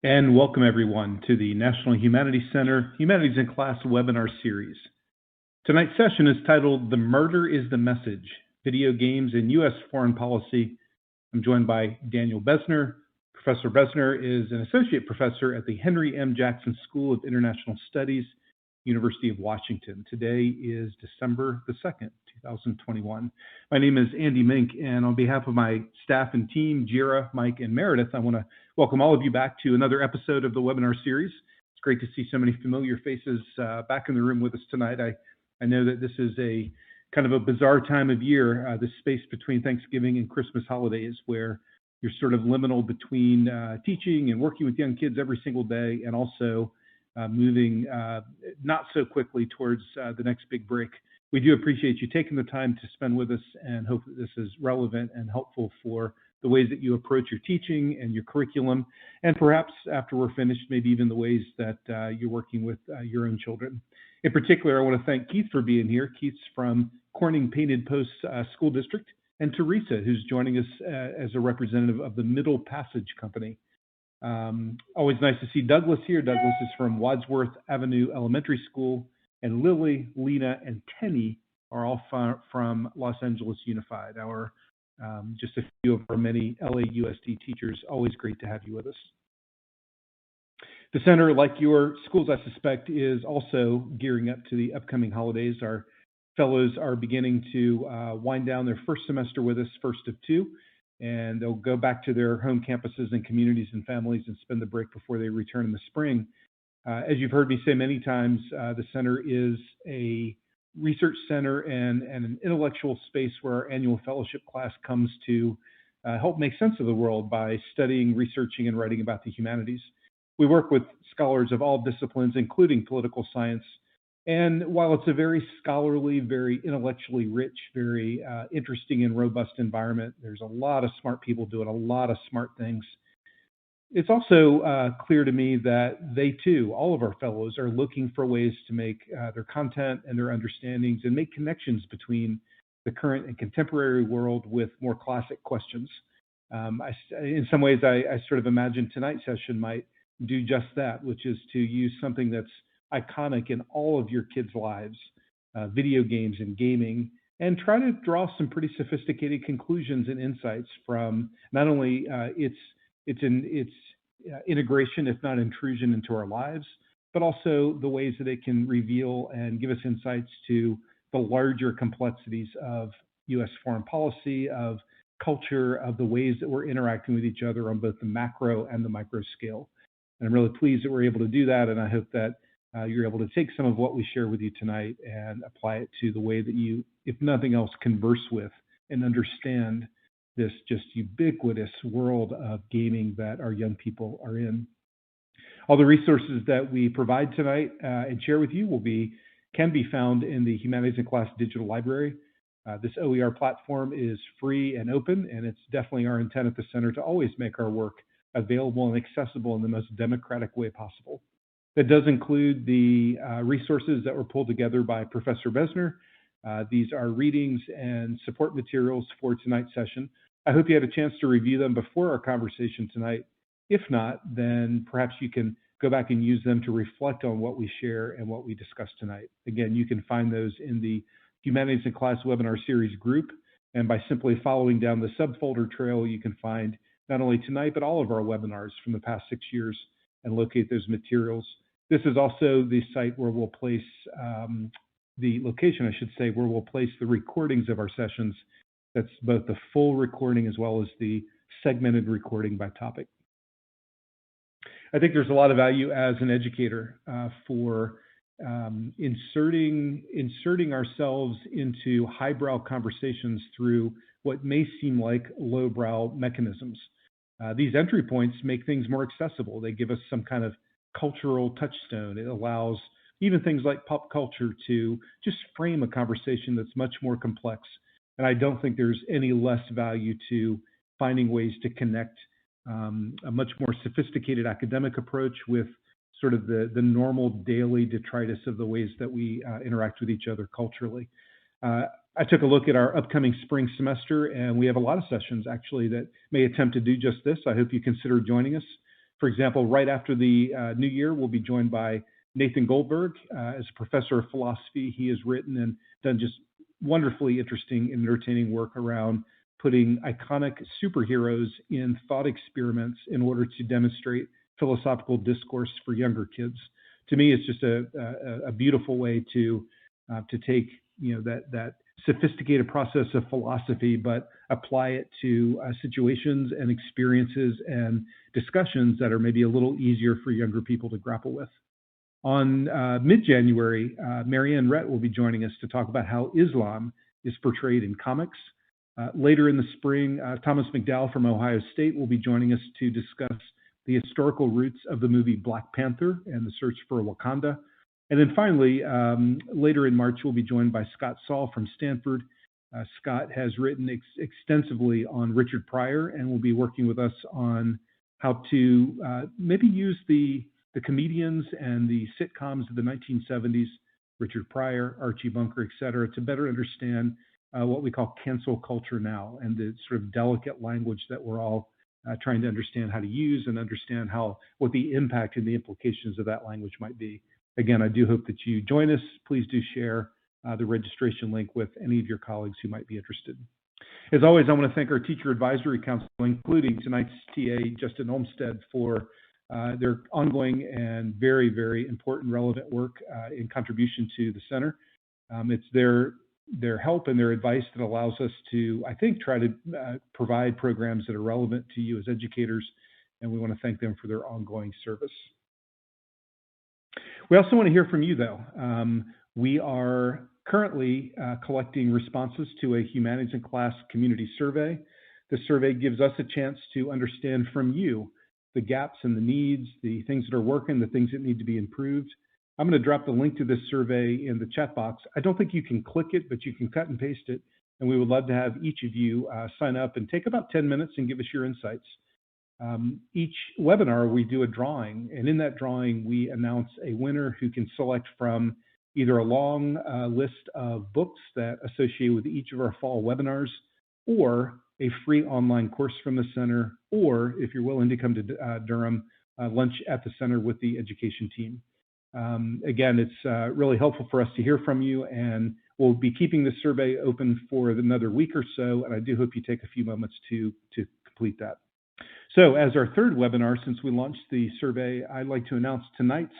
And welcome everyone to the National Humanities Center Humanities in Class webinar series. Tonight's session is titled "The Murder is the Message: Video Games in U.S. Foreign Policy." I'm joined by Daniel Besner. Professor Besner is an associate professor at the Henry M. Jackson School of International Studies, University of Washington. Today is December the 2nd, 2021. My name is Andy Mink, and on behalf of my staff and team, Jira, Mike, and Meredith, I want to welcome all of you back to another episode of the webinar series. It's great to see so many familiar faces back in the room with us tonight. I know that this is a kind of a bizarre time of year, the space between Thanksgiving and Christmas holidays, where you're sort of liminal between teaching and working with young kids every single day, and also moving not so quickly towards the next big break. We do appreciate you taking the time to spend with us, and hope that this is relevant and helpful for the ways that you approach your teaching and your curriculum, and perhaps after we're finished, maybe even the ways that you're working with your own children. In particular, I want to thank Keith for being here. Keith's from Corning Painted Post School District, and Teresa, who's joining us as a representative of the Middle Passage Company. Always nice to see Douglas here. Douglas is from Wadsworth Avenue Elementary School, and Lily, Lena, and Tenny are all from Los Angeles Unified, just a few of our many LAUSD teachers. Always great to have you with us. The center, like your schools, I suspect, is also gearing up to the upcoming holidays. Our fellows are beginning to wind down their first semester with us, first of two, and they'll go back to their home campuses and communities and families and spend the break before they return in the spring. As you've heard me say many times, the center is a research center and an intellectual space where our annual fellowship class comes to help make sense of the world by studying, researching, and writing about the humanities. We work with scholars of all disciplines, including political science. And while it's a very scholarly, very intellectually rich, very interesting and robust environment, there's a lot of smart people doing a lot of smart things. It's also clear to me that they too, all of our fellows, are looking for ways to make their content and their understandings and make connections between the current and contemporary world with more classic questions. In some ways, I sort of imagine tonight's session might do just that, which is to use something that's iconic in all of your kids' lives, video games and gaming, and try to draw some pretty sophisticated conclusions and insights from not only its integration, if not intrusion, into our lives, but also the ways that it can reveal and give us insights to the larger complexities of U.S. foreign policy, of culture, of the ways that we're interacting with each other on both the macro and the micro scale. And I'm really pleased that we're able to do that, and I hope that you're able to take some of what we share with you tonight and apply it to the way that you, if nothing else, converse with and understand this just ubiquitous world of gaming that our young people are in. All the resources that we provide tonight and share with you can be found in the Humanities in Class digital library. This OER platform is free and open, and it's definitely our intent at the center to always make our work available and accessible in the most democratic way possible. That does include the resources that were pulled together by Professor Besner. These are readings and support materials for tonight's session. I hope you had a chance to review them before our conversation tonight. If not, then perhaps you can go back and use them to reflect on what we share and what we discuss tonight. Again, you can find those in the Humanities in Class webinar series group, and by simply following down the subfolder trail, you can find not only tonight, but all of our webinars from the past 6 years and locate those materials. This is also the site where we'll place, the location, I should say, where we'll place the recordings of our sessions. That's both the full recording as well as the segmented recording by topic. I think there's a lot of value as an educator for inserting ourselves into highbrow conversations through what may seem like lowbrow mechanisms. These entry points make things more accessible. They give us some kind of cultural touchstone. It allows even things like pop culture to just frame a conversation that's much more complex. And I don't think there's any less value to finding ways to connect a much more sophisticated academic approach with sort of the normal daily detritus of the ways that we interact with each other culturally. I took a look at our upcoming spring semester, and we have a lot of sessions actually that may attempt to do just this. I hope you consider joining us. For example, right after the new year, we'll be joined by Nathan Goldberg as a professor of philosophy. He has written and done just wonderfully interesting and entertaining work around putting iconic superheroes in thought experiments in order to demonstrate philosophical discourse for younger kids. To me, it's just a beautiful way to take that sophisticated process of philosophy, but apply it to situations and experiences and discussions that are maybe a little easier for younger people to grapple with. On mid-January, Marianne Rett will be joining us to talk about how Islam is portrayed in comics. Later in the spring, Thomas McDowell from Ohio State will be joining us to discuss the historical roots of the movie Black Panther and the search for Wakanda. And then finally, later in March, we'll be joined by Scott Saul from Stanford. Scott has written extensively on Richard Pryor and will be working with us on how to maybe use the comedians and the sitcoms of the 1970s, Richard Pryor, Archie Bunker, et cetera, to better understand what we call cancel culture now and the sort of delicate language that we're all trying to understand how to use and understand what the impact and the implications of that language might be. Again, I do hope that you join us. Please do share the registration link with any of your colleagues who might be interested. As always, I want to thank our Teacher Advisory Council, including tonight's TA, Justin Olmstead, for their ongoing and very, very important, relevant work in contribution to the center. It's their help and their advice that allows us to, I think, try to provide programs that are relevant to you as educators, and we want to thank them for their ongoing service. We also want to hear from you, though. We are currently collecting responses to a Humanities in Class community survey. The survey gives us a chance to understand from you the gaps and the needs, the things that are working, the things that need to be improved. I'm going to drop the link to this survey in the chat box. I don't think you can click it, but you can cut and paste it. And we would love to have each of you sign up and take about 10 minutes and give us your insights. Each webinar, we do a drawing. And in that drawing, we announce a winner who can select from either a long list of books that associate with each of our fall webinars, or a free online course from the center, or if you're willing to come to Durham, lunch at the center with the education team. Again, it's really helpful for us to hear from you, and we'll be keeping this survey open for another week or so, and I do hope you take a few moments to complete that. So as our third webinar, since we launched the survey, I'd like to announce tonight's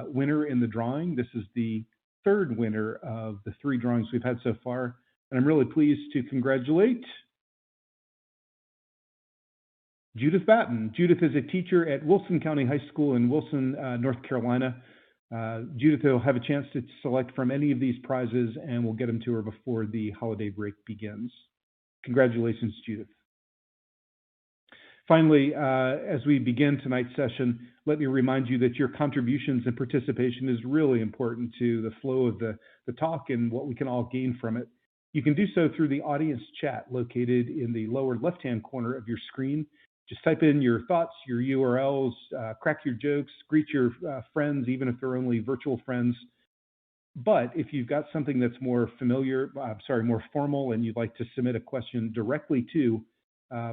winner in the drawing. This is the third winner of the 3 drawings we've had so far, and I'm really pleased to congratulate Judith Batten. Judith is a teacher at Wilson County High School in Wilson, North Carolina. Judith will have a chance to select from any of these prizes, and we'll get them to her before the holiday break begins. Congratulations, Judith. Finally, as we begin tonight's session, let me remind you that your contributions and participation is really important to the flow of the talk and what we can all gain from it. You can do so through the audience chat located in the lower left-hand corner of your screen. Just type in your thoughts, your URLs, crack your jokes, greet your friends, even if they're only virtual friends. But if you've got something that's more more formal, and you'd like to submit a question directly to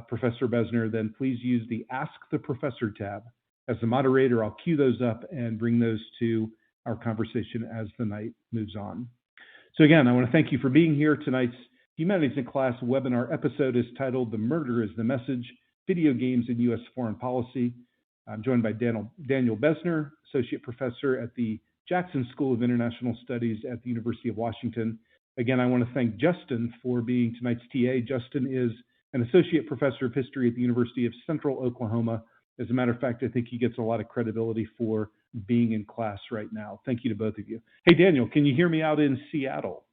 Professor Besner, then please use the Ask the Professor tab. As the moderator, I'll queue those up and bring those to our conversation as the night moves on. So again, I want to thank you for being here. Tonight's Humanities in Class webinar episode is titled "The Murder is the Message: Video Games in U.S. Foreign Policy." I'm joined by Daniel Besner, Associate Professor at the Jackson School of International Studies at the University of Washington. Again, I want to thank Justin for being tonight's TA. Justin is an Associate Professor of History at the University of Central Oklahoma. As a matter of fact, I think he gets a lot of credibility for being in class right now. Thank you to both of you. Hey, Daniel, can you hear me out in Seattle?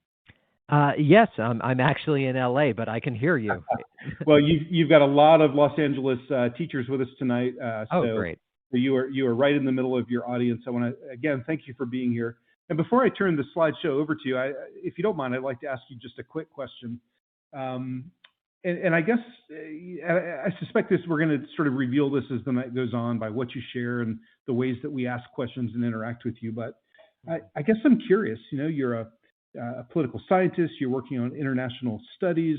Yes, I'm actually in LA, but I can hear you. Well, you've got a lot of Los Angeles teachers with us tonight. Oh, great. So you are right in the middle of your audience. I want to, again, thank you for being here. And before I turn the slideshow over to you, if you don't mind, I'd like to ask you just a quick question. And I guess I suspect we're going to sort of reveal this as the night goes on by what you share and the ways that we ask questions and interact with you. But I guess I'm curious, you're a political scientist, you're working on international studies.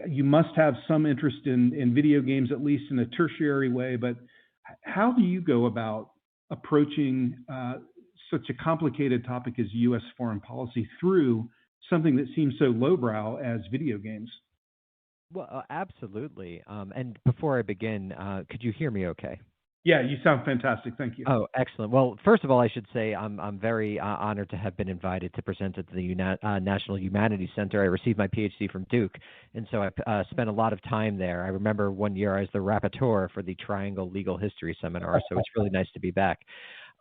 you must have some interest in video games, at least in a tertiary way. But how do you go about approaching such a complicated topic as U.S. foreign policy through something that seems so lowbrow as video games? Well, absolutely. And before I begin, could you hear me okay? Yeah, you sound fantastic. Thank you. Oh, excellent. Well, first of all, I should say I'm very honored to have been invited to present at the National Humanities Center. I received my PhD from Duke, and so I spent a lot of time there. I remember one year I was the rapporteur for the Triangle Legal History Seminar, so it's really nice to be back.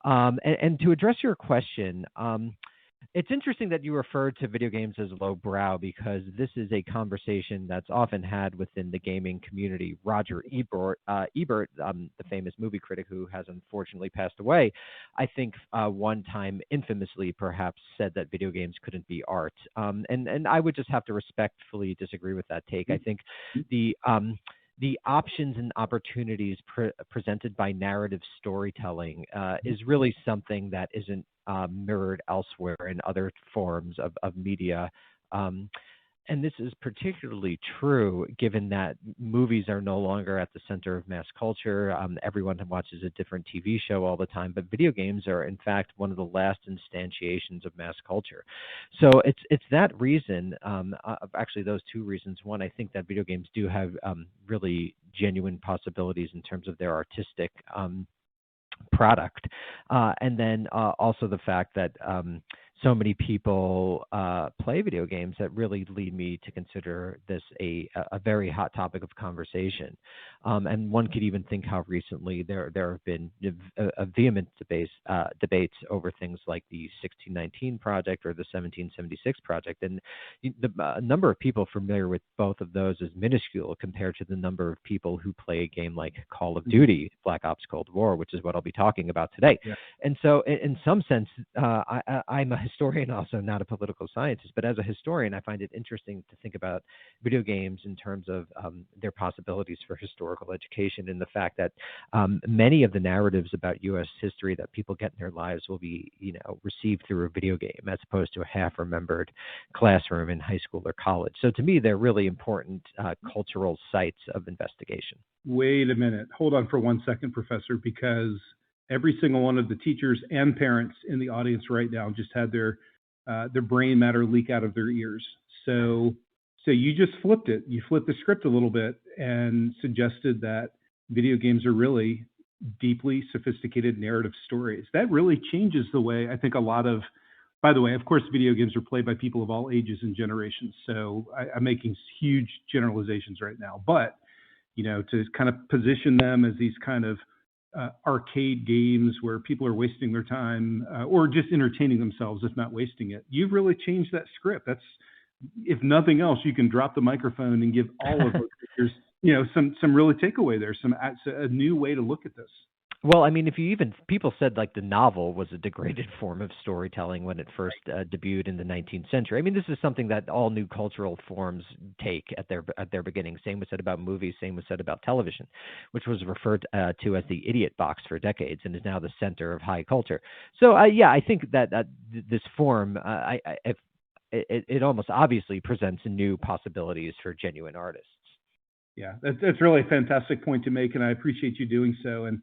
And to address your question, it's interesting that you referred to video games as lowbrow because this is a conversation that's often had within the gaming community. Roger Ebert, the famous movie critic who has unfortunately passed away, I think one time infamously perhaps said that video games couldn't be art. And I would just have to respectfully disagree with that take. I think the options and opportunities presented by narrative storytelling is really something that isn't mirrored elsewhere in other forms of media. And this is particularly true given that movies are no longer at the center of mass culture. Everyone watches a different TV show all the time, but video games are, in fact, one of the last instantiations of mass culture. So it's that reason, actually those two reasons. One, I think that video games do have really genuine possibilities in terms of their artistic product. And then also the fact that so many people play video games that really lead me to consider this a very hot topic of conversation. And one could even think how recently there have been a vehement debates over things like the 1619 project or the 1776 project. And the number of people familiar with both of those is minuscule compared to the number of people who play a game like Call of Duty, Black Ops Cold War, which is what I'll be talking about today. Yeah. And so in some sense, I'm a historian, also not a political scientist, but as a historian, I find it interesting to think about video games in terms of their possibilities for historical education, and the fact that many of the narratives about U.S. history that people get in their lives will be, received through a video game as opposed to a half-remembered classroom in high school or college. So to me, they're really important cultural sites of investigation. Wait a minute. Hold on for 1 second, Professor, because every single one of the teachers and parents in the audience right now just had their brain matter leak out of their ears. So you just flipped it. You flipped the script a little bit and suggested that video games are really deeply sophisticated narrative stories. That really changes the way I think by the way, of course, video games are played by people of all ages and generations. So I'm making huge generalizations right now. But, to kind of position them as these kind of arcade games where people are wasting their time or just entertaining themselves, if not wasting it. You've really changed that script. That's, if nothing else, you can drop the microphone and give all of those pictures, some really takeaway there, a new way to look at this. Well, I mean, people said like the novel was a degraded form of storytelling when it first debuted in the 19th century. I mean, this is something that all new cultural forms take at their beginning. Same was said about movies. Same was said about television, which was referred to as the idiot box for decades and is now the center of high culture. So, I think that this form, it almost obviously presents new possibilities for genuine artists. Yeah, that's really a fantastic point to make, and I appreciate you doing so. And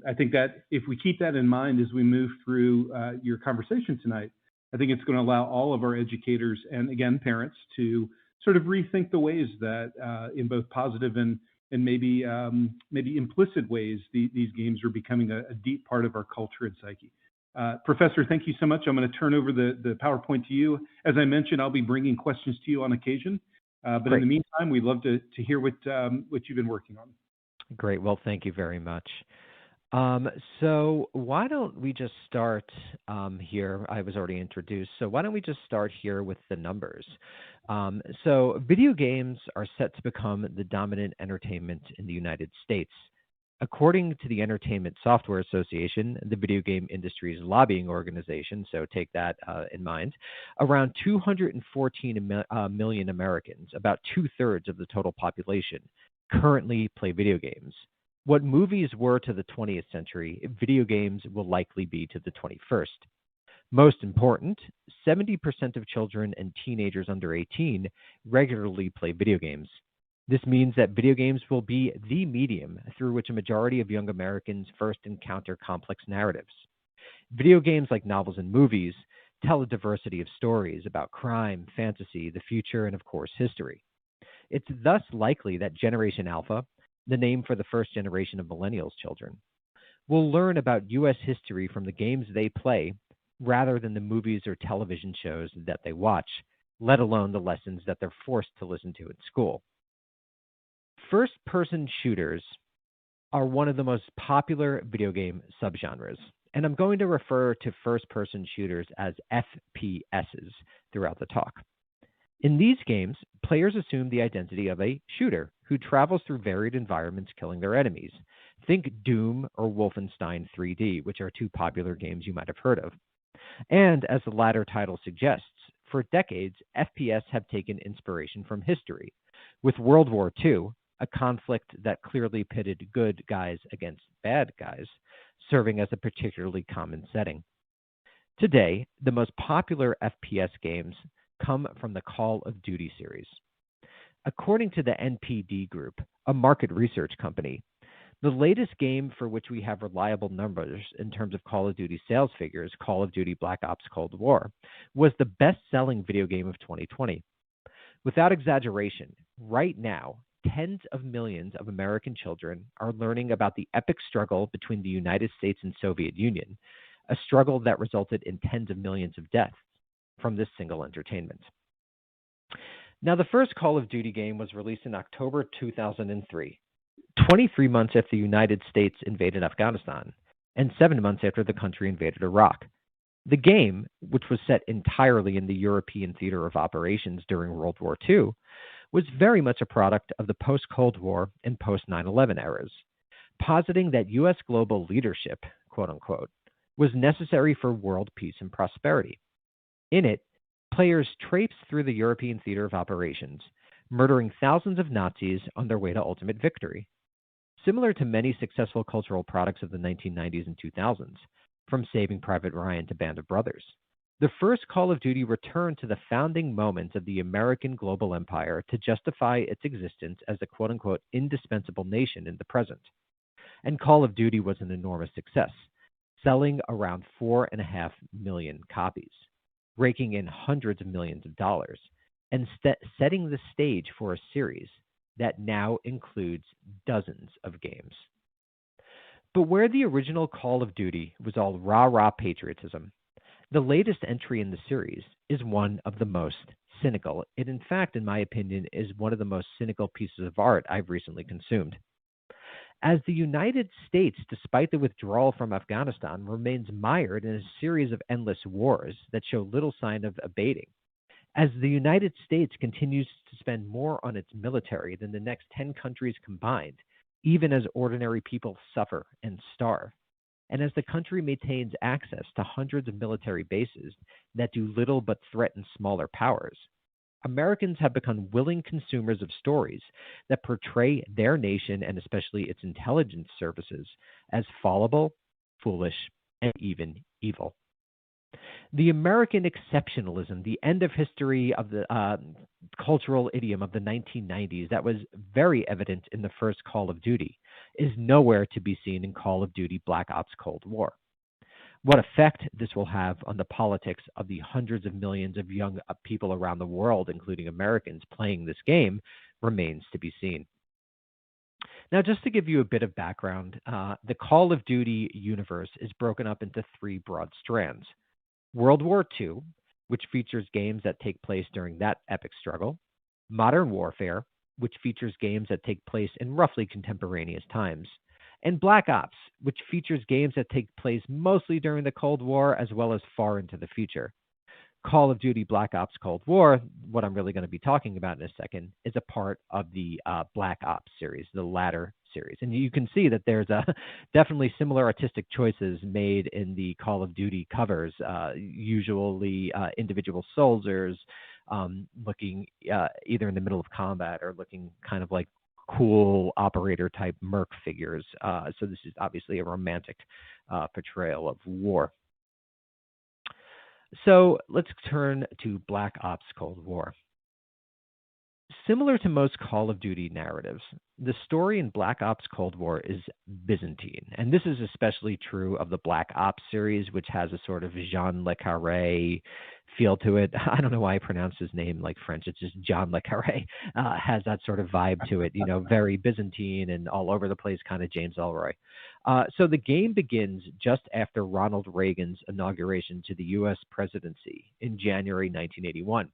I think that if we keep that in mind as we move through your conversation tonight, I think it's going to allow all of our educators and, again, parents to sort of rethink the ways that in both positive and maybe implicit ways, these games are becoming a deep part of our culture and psyche. Professor, thank you so much. I'm going to turn over the PowerPoint to you. As I mentioned, I'll be bringing questions to you on occasion. But Great. in the meantime, we'd love to hear what you've been working on. Great. Well, thank you very much. So why don't we just start here? I was already introduced. So why don't we just start here with the numbers? So video games are set to become the dominant entertainment in the United States. According to the Entertainment Software Association, the video game industry's lobbying organization, so take that in mind, around 214 million Americans, about 2/3 of the total population, currently play video games. What movies were to the 20th century, video games will likely be to the 21st. Most important, 70% of children and teenagers under 18 regularly play video games. This means that video games will be the medium through which a majority of young Americans first encounter complex narratives. Video games, like novels and movies, tell a diversity of stories about crime, fantasy, the future, and of course, history. It's thus likely that Generation Alpha, the name for the first generation of millennials children, will learn about U.S. history from the games they play rather than the movies or television shows that they watch, let alone the lessons that they're forced to listen to at school. First-person shooters are one of the most popular video game subgenres, and I'm going to refer to first-person shooters as FPSs throughout the talk. In these games, players assume the identity of a shooter who travels through varied environments killing their enemies. Think Doom or Wolfenstein 3D, which are two popular games you might have heard of. And as the latter title suggests, for decades, FPS have taken inspiration from history, with World War II, a conflict that clearly pitted good guys against bad guys, serving as a particularly common setting. Today, the most popular FPS games come from the Call of Duty series. According to the NPD Group, a market research company, the latest game for which we have reliable numbers in terms of Call of Duty sales figures, Call of Duty Black Ops Cold War, was the best-selling video game of 2020. Without exaggeration, right now, tens of millions of American children are learning about the epic struggle between the United States and Soviet Union, a struggle that resulted in tens of millions of deaths from this single entertainment. Now, the first Call of Duty game was released in October 2003, 23 months after the United States invaded Afghanistan, and 7 months after the country invaded Iraq. The game, which was set entirely in the European theater of operations during World War II, was very much a product of the post-Cold War and post-9/11 eras, positing that U.S. global leadership, quote unquote, was necessary for world peace and prosperity. In it, players traipse through the European theater of operations, murdering thousands of Nazis on their way to ultimate victory. Similar to many successful cultural products of the 1990s and 2000s, from Saving Private Ryan to Band of Brothers, the first Call of Duty returned to the founding moments of the American global empire to justify its existence as a quote-unquote indispensable nation in the present. And Call of Duty was an enormous success, selling around 4.5 million copies, raking in hundreds of millions of dollars, and setting the stage for a series that now includes dozens of games. But where the original Call of Duty was all rah-rah patriotism, the latest entry in the series is one of the most cynical. It, in fact, in my opinion, is one of the most cynical pieces of art I've recently consumed. As the United States, despite the withdrawal from Afghanistan, remains mired in a series of endless wars that show little sign of abating, as the United States continues to spend more on its military than the next 10 countries combined, even as ordinary people suffer and starve, and as the country maintains access to hundreds of military bases that do little but threaten smaller powers, Americans have become willing consumers of stories that portray their nation and especially its intelligence services as fallible, foolish, and even evil. The American exceptionalism, the end of history of the cultural idiom of the 1990s that was very evident in the first Call of Duty, is nowhere to be seen in Call of Duty Black Ops Cold War. What effect this will have on the politics of the hundreds of millions of young people around the world, including Americans, playing this game, remains to be seen. Now, just to give you a bit of background, the Call of Duty universe is broken up into three broad strands. World War II, which features games that take place during that epic struggle. Modern Warfare, which features games that take place in roughly contemporaneous times. And Black Ops, which features games that take place mostly during the Cold War as well as far into the future. Call of Duty Black Ops Cold War, what I'm really going to be talking about in a second, is a part of the Black Ops series, the latter series. And you can see that there's definitely similar artistic choices made in the Call of Duty covers, usually individual soldiers looking either in the middle of combat or looking kind of like cool operator type merc figures. So this is obviously a romantic portrayal of war. So let's turn to Black Ops Cold War. Similar to most Call of Duty narratives, the story in Black Ops Cold War is Byzantine. And this is especially true of the Black Ops series, which has a sort of Jean Le Carré feel to it. I don't know why I pronounce his name like French. It's just Jean Le Carré. Has that sort of vibe to it, very Byzantine and all over the place, kind of James Ellroy. So the game begins just after Ronald Reagan's inauguration to the U.S. presidency in January 1981.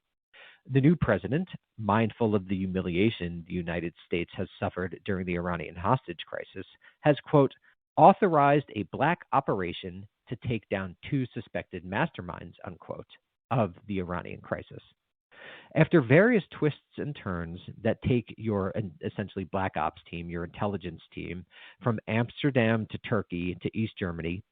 The new president, mindful of the humiliation the United States has suffered during the Iranian hostage crisis, has, quote, authorized a black operation to take down 2 suspected masterminds, unquote, of the Iranian crisis. After various twists and turns that take your essentially Black Ops team, your intelligence team, from Amsterdam to Turkey to East Germany,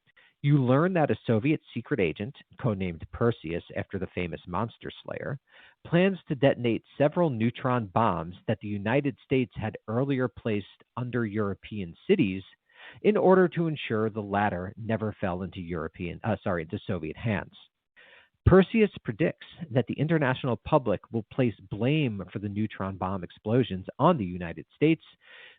you learn that a Soviet secret agent, codenamed Perseus after the famous Monster Slayer, plans to detonate several neutron bombs that the United States had earlier placed under European cities in order to ensure the latter never fell into into Soviet hands. Perseus predicts that the international public will place blame for the neutron bomb explosions on the United States,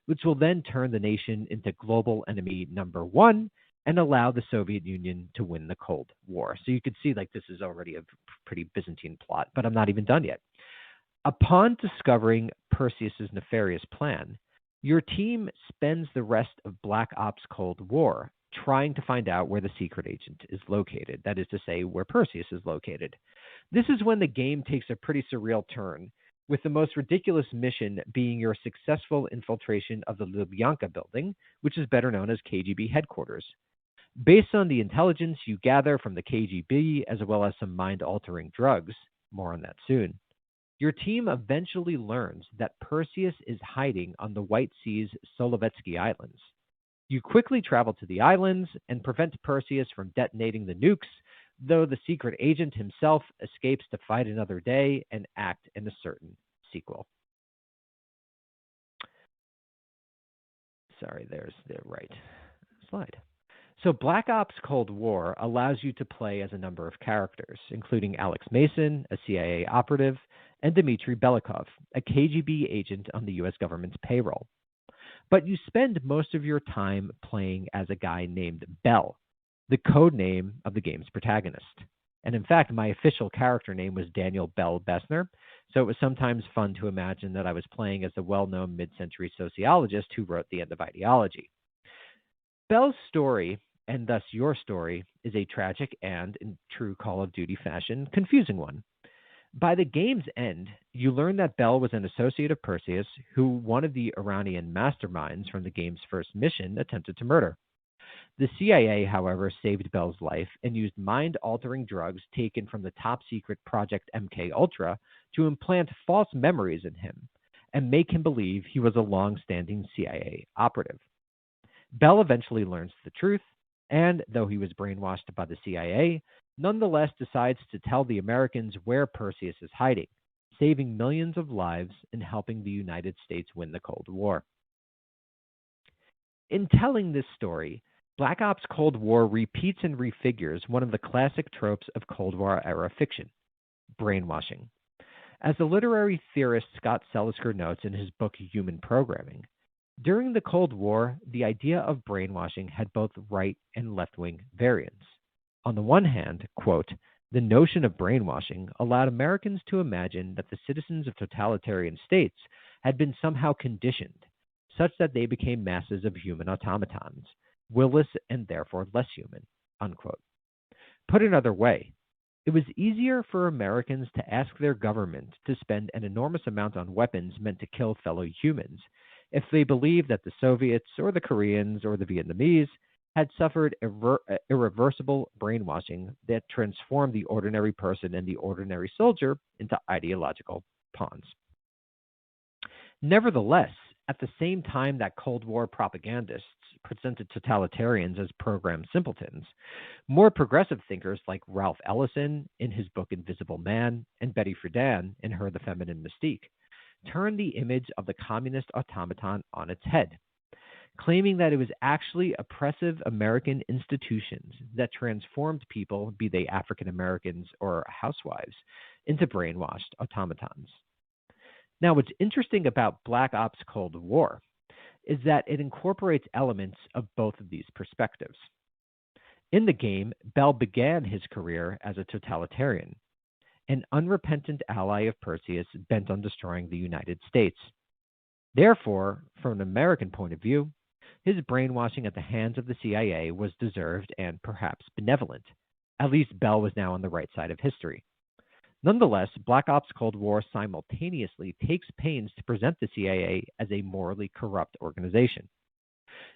which will then turn the nation into global enemy number 1 and allow the Soviet Union to win the Cold War. So you could see this is already a pretty Byzantine plot, but I'm not even done yet. Upon discovering Perseus's nefarious plan, your team spends the rest of Black Ops Cold War trying to find out where the secret agent is located. That is to say, where Perseus is located. This is when the game takes a pretty surreal turn, with the most ridiculous mission being your successful infiltration of the Lubyanka building, which is better known as KGB headquarters. Based on the intelligence you gather from the KGB, as well as some mind-altering drugs, more on that soon, your team eventually learns that Perseus is hiding on the White Sea's Solovetsky Islands. You quickly travel to the islands and prevent Perseus from detonating the nukes, though the secret agent himself escapes to fight another day and act in a certain sequel. Sorry, there's the right slide. So Black Ops Cold War allows you to play as a number of characters, including Alex Mason, a CIA operative, and Dmitry Belikov, a KGB agent on the U.S. government's payroll. But you spend most of your time playing as a guy named Bell, the code name of the game's protagonist. And in fact, my official character name was Daniel Bell Bessner, so it was sometimes fun to imagine that I was playing as the well-known mid-century sociologist who wrote The End of Ideology. Bell's story, and thus your story, is a tragic and, in true Call of Duty fashion, confusing one. By the game's end, you learn that Bell was an associate of Perseus, who one of the Iranian masterminds from the game's first mission attempted to murder. The CIA, however, saved Bell's life and used mind-altering drugs taken from the top-secret Project MKUltra to implant false memories in him and make him believe he was a long-standing CIA operative. Bell eventually learns the truth, and though he was brainwashed by the CIA, nonetheless decides to tell the Americans where Perseus is hiding, saving millions of lives and helping the United States win the Cold War. In telling this story, Black Ops Cold War repeats and refigures one of the classic tropes of Cold War-era fiction, brainwashing. As the literary theorist Scott Selisker notes in his book Human Programming, during the Cold War, the idea of brainwashing had both right and left-wing variants. On the one hand, quote, the notion of brainwashing allowed Americans to imagine that the citizens of totalitarian states had been somehow conditioned, such that they became masses of human automatons, willless and therefore less human, unquote. Put another way, it was easier for Americans to ask their government to spend an enormous amount on weapons meant to kill fellow humans if they believed that the Soviets or the Koreans or the Vietnamese had suffered irreversible brainwashing that transformed the ordinary person and the ordinary soldier into ideological pawns. Nevertheless, at the same time that Cold War propagandists presented totalitarians as programmed simpletons, more progressive thinkers like Ralph Ellison in his book Invisible Man and Betty Friedan in her The Feminine Mystique turned the image of the communist automaton on its head. claiming that it was actually oppressive American institutions that transformed people, be they African Americans or housewives, into brainwashed automatons. Now, what's interesting about Black Ops Cold War is that it incorporates elements of both of these perspectives. In the game, Bell began his career as a totalitarian, an unrepentant ally of Perseus bent on destroying the United States. Therefore, from an American point of view, his brainwashing at the hands of the CIA was deserved and perhaps benevolent. At least Bell was now on the right side of history. Nonetheless, Black Ops Cold War simultaneously takes pains to present the CIA as a morally corrupt organization.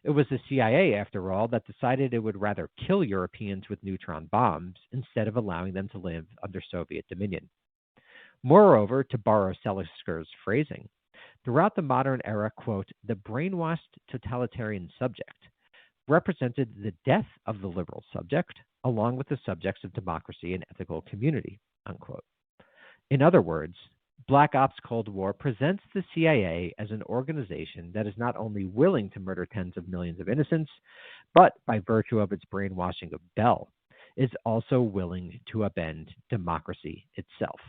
It was the CIA, after all, that decided it would rather kill Europeans with neutron bombs instead of allowing them to live under Soviet dominion. Moreover, to borrow Selisker's phrasing, throughout the modern era, quote, the brainwashed totalitarian subject represented the death of the liberal subject, along with the subjects of democracy and ethical community, unquote. In other words, Black Ops Cold War presents the CIA as an organization that is not only willing to murder tens of millions of innocents, but by virtue of its brainwashing of Bell, is also willing to upend democracy itself.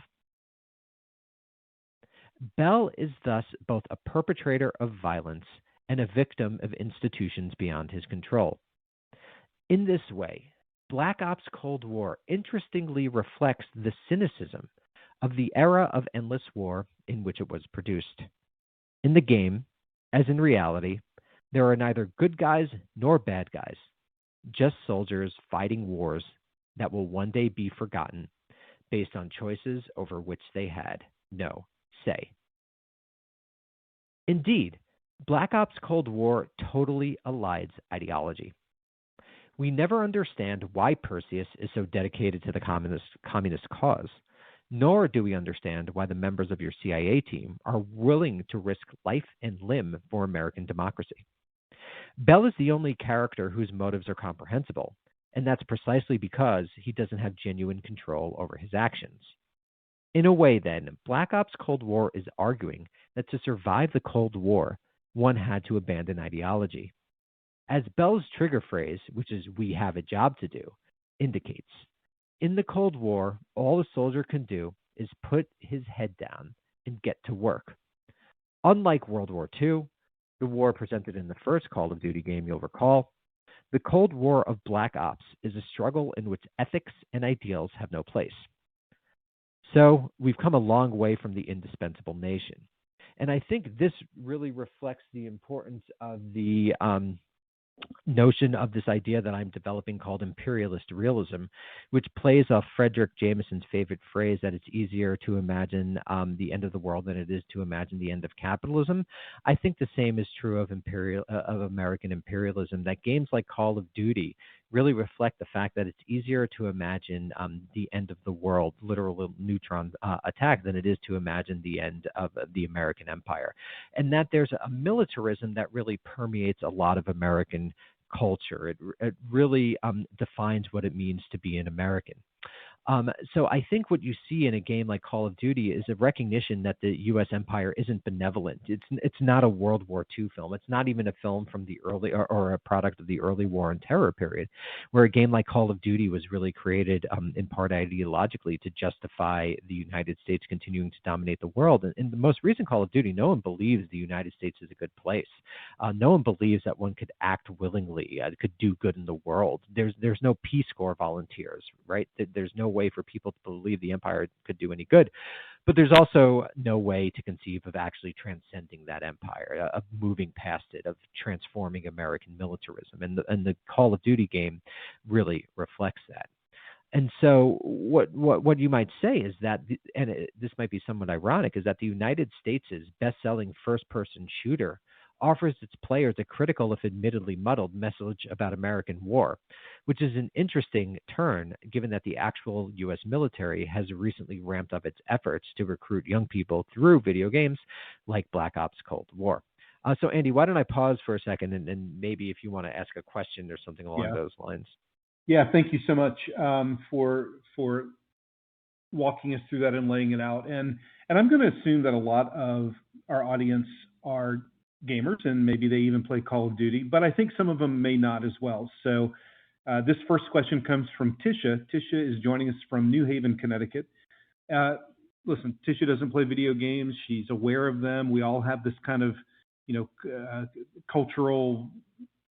Bell is thus both a perpetrator of violence and a victim of institutions beyond his control. In this way, Black Ops Cold War interestingly reflects the cynicism of the era of endless war in which it was produced. In the game, as in reality, there are neither good guys nor bad guys, just soldiers fighting wars that will one day be forgotten based on choices over which they had no say. Indeed, Black Ops Cold War totally elides ideology. We never understand why Perseus is so dedicated to the communist cause, nor do we understand why the members of your CIA team are willing to risk life and limb for American democracy. Bell is the only character whose motives are comprehensible, and that's precisely because he doesn't have genuine control over his actions. In a way, then, Black Ops Cold War is arguing that to survive the Cold War, one had to abandon ideology. As Bell's trigger phrase, which is "we have a job to do," indicates, in the Cold War, all a soldier can do is put his head down and get to work. Unlike World War II, the war presented in the first Call of Duty game you'll recall, the Cold War of Black Ops is a struggle in which ethics and ideals have no place. So we've come a long way from the indispensable nation. And I think this really reflects the importance of the notion of this idea that I'm developing called Imperialist Realism, which plays off Frederick Jameson's favorite phrase that it's easier to imagine the end of the world than it is to imagine the end of capitalism. I think the same is true of American imperialism, that games like Call of Duty really reflect the fact that it's easier to imagine the end of the world, literal neutron attack, than it is to imagine the end of the American empire. And that there's a militarism that really permeates a lot of American culture. It really defines what it means to be an American. So I think what you see in a game like Call of Duty is a recognition that the U.S. empire isn't benevolent. It's not a World War II film. It's not even a film from the early or a product of the early war and terror period, where a game like Call of Duty was really created in part ideologically to justify the United States continuing to dominate the world. And in the most recent Call of Duty, no one believes the United States is a good place. No one believes that one could act willingly, could do good in the world. There's no Peace Corps volunteers, right? There's no way for people to believe the empire could do any good. But there's also no way to conceive of actually transcending that empire, of moving past it, of transforming American militarism. And the Call of Duty game really reflects that. And so what you might say is that, this might be somewhat ironic, is that the United States' best-selling first-person shooter offers its players a critical, if admittedly muddled, message about American war, which is an interesting turn given that the actual U.S. military has recently ramped up its efforts to recruit young people through video games like Black Ops Cold War. So, Andy, why don't I pause for a second and maybe if you want to ask a question or something along those lines. Yeah, thank you so much for walking us through that and laying it out. And I'm going to assume that a lot of our audience are gamers, and maybe they even play Call of Duty, but I think some of them may not as well. So this first question comes from Tisha. Tisha is joining us from New Haven, Connecticut. Listen, Tisha doesn't play video games. She's aware of them. We all have this kind of, cultural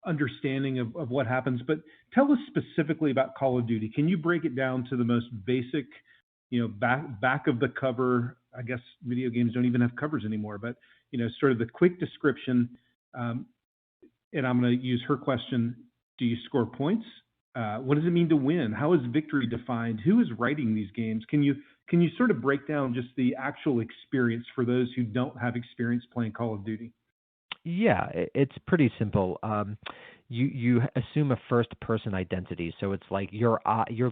understanding of what happens. But tell us specifically about Call of Duty. Can you break it down to the most basic, back of the cover? I guess video games don't even have covers anymore, but sort of the quick description. And I'm going to use her question. Do you score points? What does it mean to win? How is victory defined? Who is writing these games? Can you sort of break down just the actual experience for those who don't have experience playing Call of Duty? Yeah, it's pretty simple. You assume a first-person identity, so it's like you're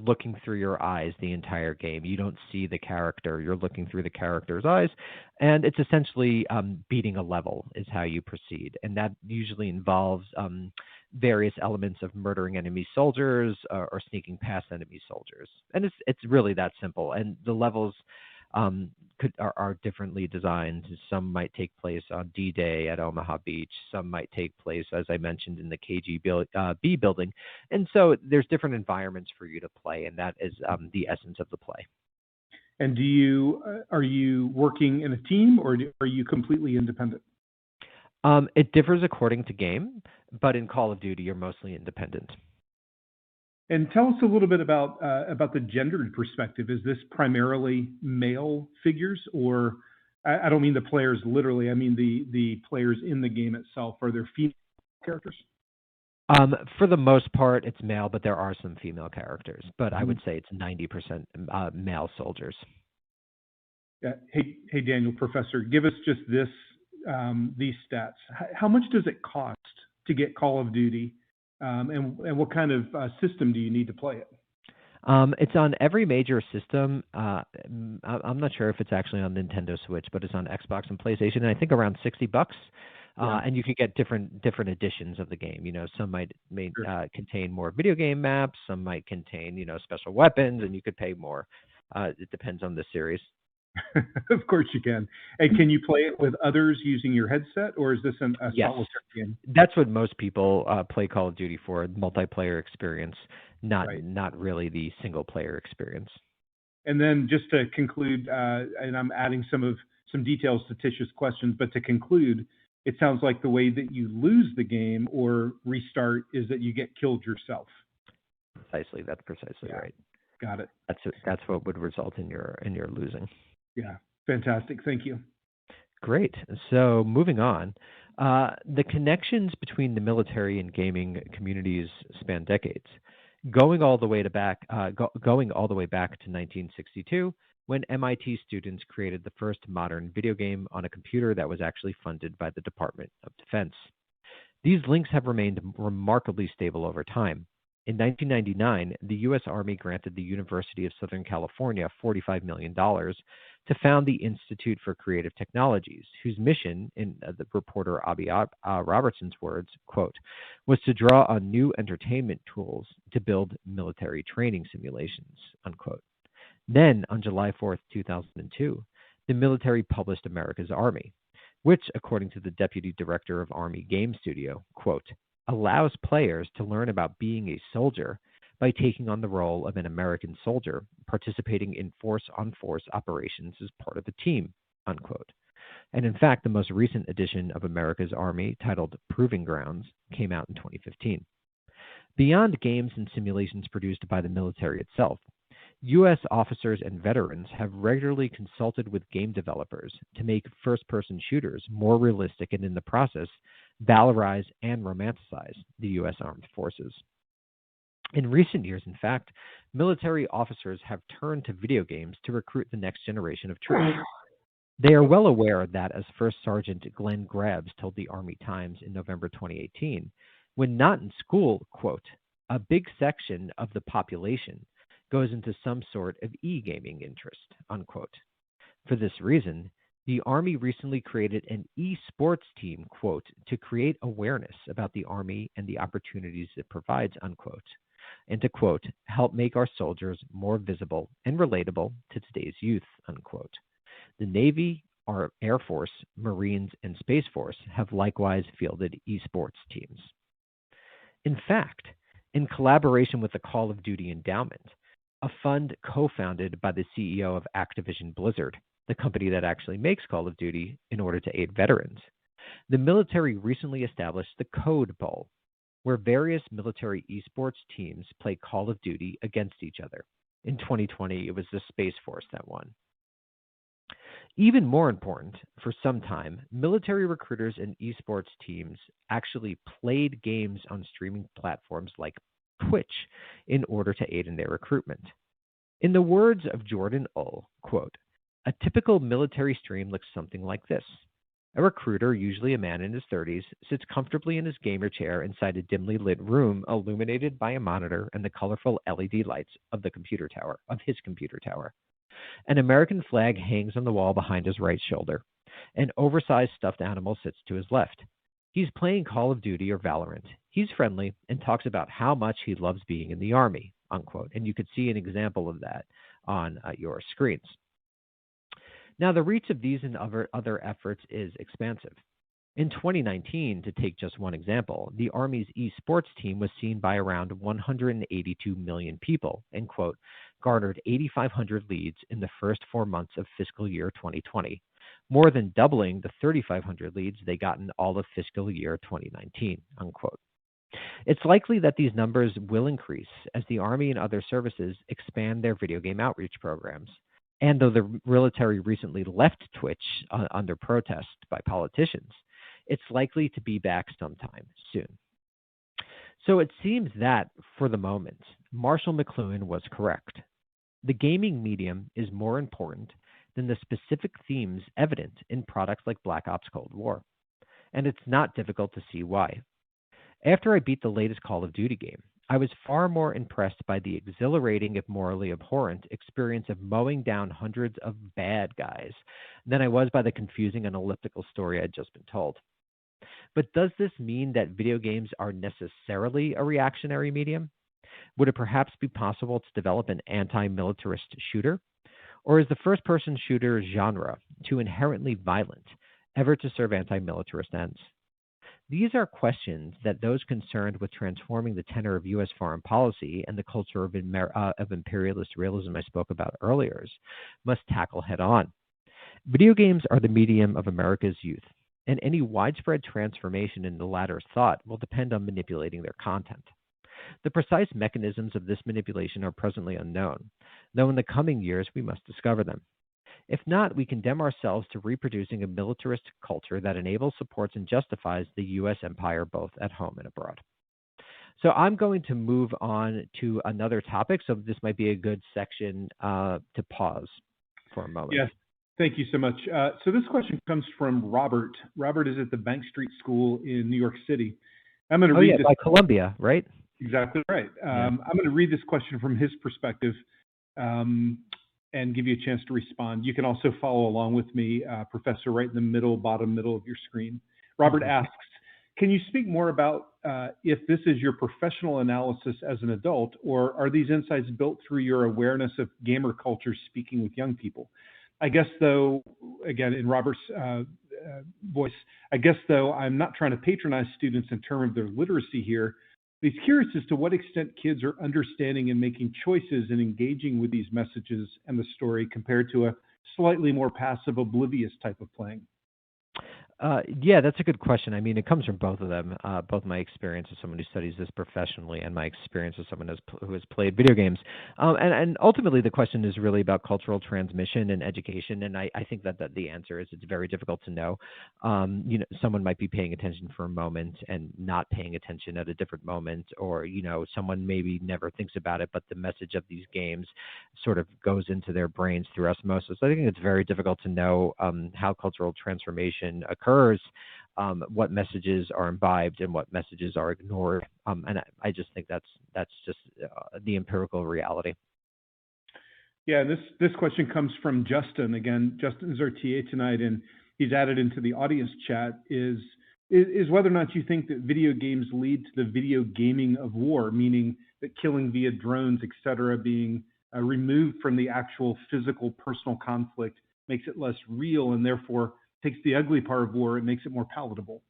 looking through your eyes the entire game. You don't see the character; you're looking through the character's eyes, and it's essentially beating a level is how you proceed, and that usually involves various elements of murdering enemy soldiers or sneaking past enemy soldiers, and it's really that simple. And the levels are differently designed. Some might take place on D-Day at Omaha Beach. Some might take place, as I mentioned, in the KGB building. And so there's different environments for you to play, and that is the essence of the play. And are you working in a team, or are you completely independent? It differs according to game, but in Call of Duty, you're mostly independent. And tell us a little bit about the gendered perspective. Is this primarily male figures, or I don't mean the players literally. I mean the players in the game itself. Are there female characters? For the most part, it's male, but there are some female characters. But I would say it's 90% male soldiers. Hey, Daniel, Professor, give us just these stats. How much does it cost to get Call of Duty? And what kind of system do you need to play it? It's on every major system. I'm not sure if it's actually on Nintendo Switch, but it's on Xbox and PlayStation. And I think around $60. And you can get different editions of the game. Some might contain more video game maps. Some might contain special weapons, and you could pay more. It depends on the series. Of course you can. And can you play it with others using your headset, or is this a Yes. solitary game? That's what most people play Call of Duty for, multiplayer experience, not really the single player experience. And then just to conclude, and I'm adding some details to Tisha's questions, but to conclude, it sounds like the way that you lose the game or restart is that you get killed yourself. Precisely. That's precisely right. Got it. That's what would result in your losing. Yeah, fantastic. Thank you. Great. So moving on, the connections between the military and gaming communities span decades, going all the way back to 1962, when MIT students created the first modern video game on a computer that was actually funded by the Department of Defense. These links have remained remarkably stable over time. In 1999, the U.S. Army granted the University of Southern California $45 million to found the Institute for Creative Technologies, whose mission, in the reporter Abby Robertson's words, quote, was to draw on new entertainment tools to build military training simulations, unquote. Then, on July 4th, 2002, the military published America's Army, which, according to the Deputy Director of Army Game Studio, quote, allows players to learn about being a soldier by taking on the role of an American soldier participating in force-on-force operations as part of a team, unquote. And in fact, the most recent edition of America's Army, titled Proving Grounds, came out in 2015. Beyond games and simulations produced by the military itself, U.S. officers and veterans have regularly consulted with game developers to make first-person shooters more realistic and, in the process, valorize and romanticize the U.S. Armed Forces. In recent years, in fact, military officers have turned to video games to recruit the next generation of troops. They are well aware that, as First Sergeant Glenn Grabbs told the Army Times in November 2018, when not in school, quote, a big section of the population goes into some sort of e-gaming interest, unquote. For this reason, the Army recently created an e-sports team, quote, to create awareness about the Army and the opportunities it provides, unquote, and to, quote, help make our soldiers more visible and relatable to today's youth, unquote. The Navy, our Air Force, Marines, and Space Force have likewise fielded esports teams. In fact, in collaboration with the Call of Duty Endowment, a fund co-founded by the CEO of Activision Blizzard, the company that actually makes Call of Duty, in order to aid veterans, the military recently established the Code Bowl, where various military esports teams play Call of Duty against each other. In 2020, it was the Space Force that won. Even more important, for some time, military recruiters and esports teams actually played games on streaming platforms like Twitch in order to aid in their recruitment. In the words of Jordan Ull, quote, "A typical military stream looks something like this. A recruiter, usually a man in his 30s, sits comfortably in his gamer chair inside a dimly lit room illuminated by a monitor and the colorful LED lights of his computer tower. An American flag hangs on the wall behind his right shoulder. An oversized stuffed animal sits to his left. He's playing Call of Duty or Valorant. He's friendly and talks about how much he loves being in the Army," unquote. And you could see an example of that on your screens. Now, the reach of these and other efforts is expansive. In 2019, to take just one example, the Army's esports team was seen by around 182 million people and, quote, "garnered 8,500 leads in the first 4 months of fiscal year 2020, more than doubling the 3,500 leads they got in all of fiscal year 2019, unquote. It's likely that these numbers will increase as the Army and other services expand their video game outreach programs. And though the military recently left Twitch under protest by politicians, it's likely to be back sometime soon. So it seems that, for the moment, Marshall McLuhan was correct. The gaming medium is more important than the specific themes evident in products like Black Ops Cold War. And it's not difficult to see why. After I beat the latest Call of Duty game, I was far more impressed by the exhilarating, if morally abhorrent, experience of mowing down hundreds of bad guys than I was by the confusing and elliptical story I'd just been told. But does this mean that video games are necessarily a reactionary medium? Would it perhaps be possible to develop an anti-militarist shooter? Or is the first-person shooter genre too inherently violent ever to serve anti-militarist ends? These are questions that those concerned with transforming the tenor of U.S. foreign policy and the culture of imperialist realism I spoke about earlier must tackle head-on. Video games are the medium of America's youth, and any widespread transformation in the latter's thought will depend on manipulating their content. The precise mechanisms of this manipulation are presently unknown, though in the coming years we must discover them. If not, we condemn ourselves to reproducing a militarist culture that enables, supports, and justifies the U.S. empire both at home and abroad. So I'm going to move on to another topic, so this might be a good section to pause for a moment. Yes, thank you so much. So this question comes from Robert. Robert is at the Bank Street School in New York City. I'm going to read this. By Columbia, right? Exactly right. I'm going to read this question from his perspective. And give you a chance to respond. You can also follow along with me, Professor, right in the middle, bottom middle of your screen. Robert asks, can you speak more about if this is your professional analysis as an adult, or are these insights built through your awareness of gamer culture speaking with young people? I guess, though, again, in Robert's voice, I guess, though, I'm not trying to patronize students in terms of their literacy here. He's curious as to what extent kids are understanding and making choices and engaging with these messages and the story compared to a slightly more passive, oblivious type of playing. Yeah, that's a good question. I mean, it comes from both of them, both my experience as someone who studies this professionally and my experience as someone who has played video games. And ultimately, the question is really about cultural transmission and education. And I think that the answer is it's very difficult to know. Someone might be paying attention for a moment and not paying attention at a different moment, or, someone maybe never thinks about it, but the message of these games sort of goes into their brains through osmosis. I think it's very difficult to know how cultural transformation occurs, what messages are imbibed and what messages are ignored. And I just think that's just the empirical reality. Yeah, this question comes from Justin. Again, Justin is our TA tonight, and he's added into the audience chat is whether or not you think that video games lead to the video gaming of war, meaning that killing via drones, et cetera, being removed from the actual physical personal conflict makes it less real, and therefore takes the ugly part of war and makes it more palatable?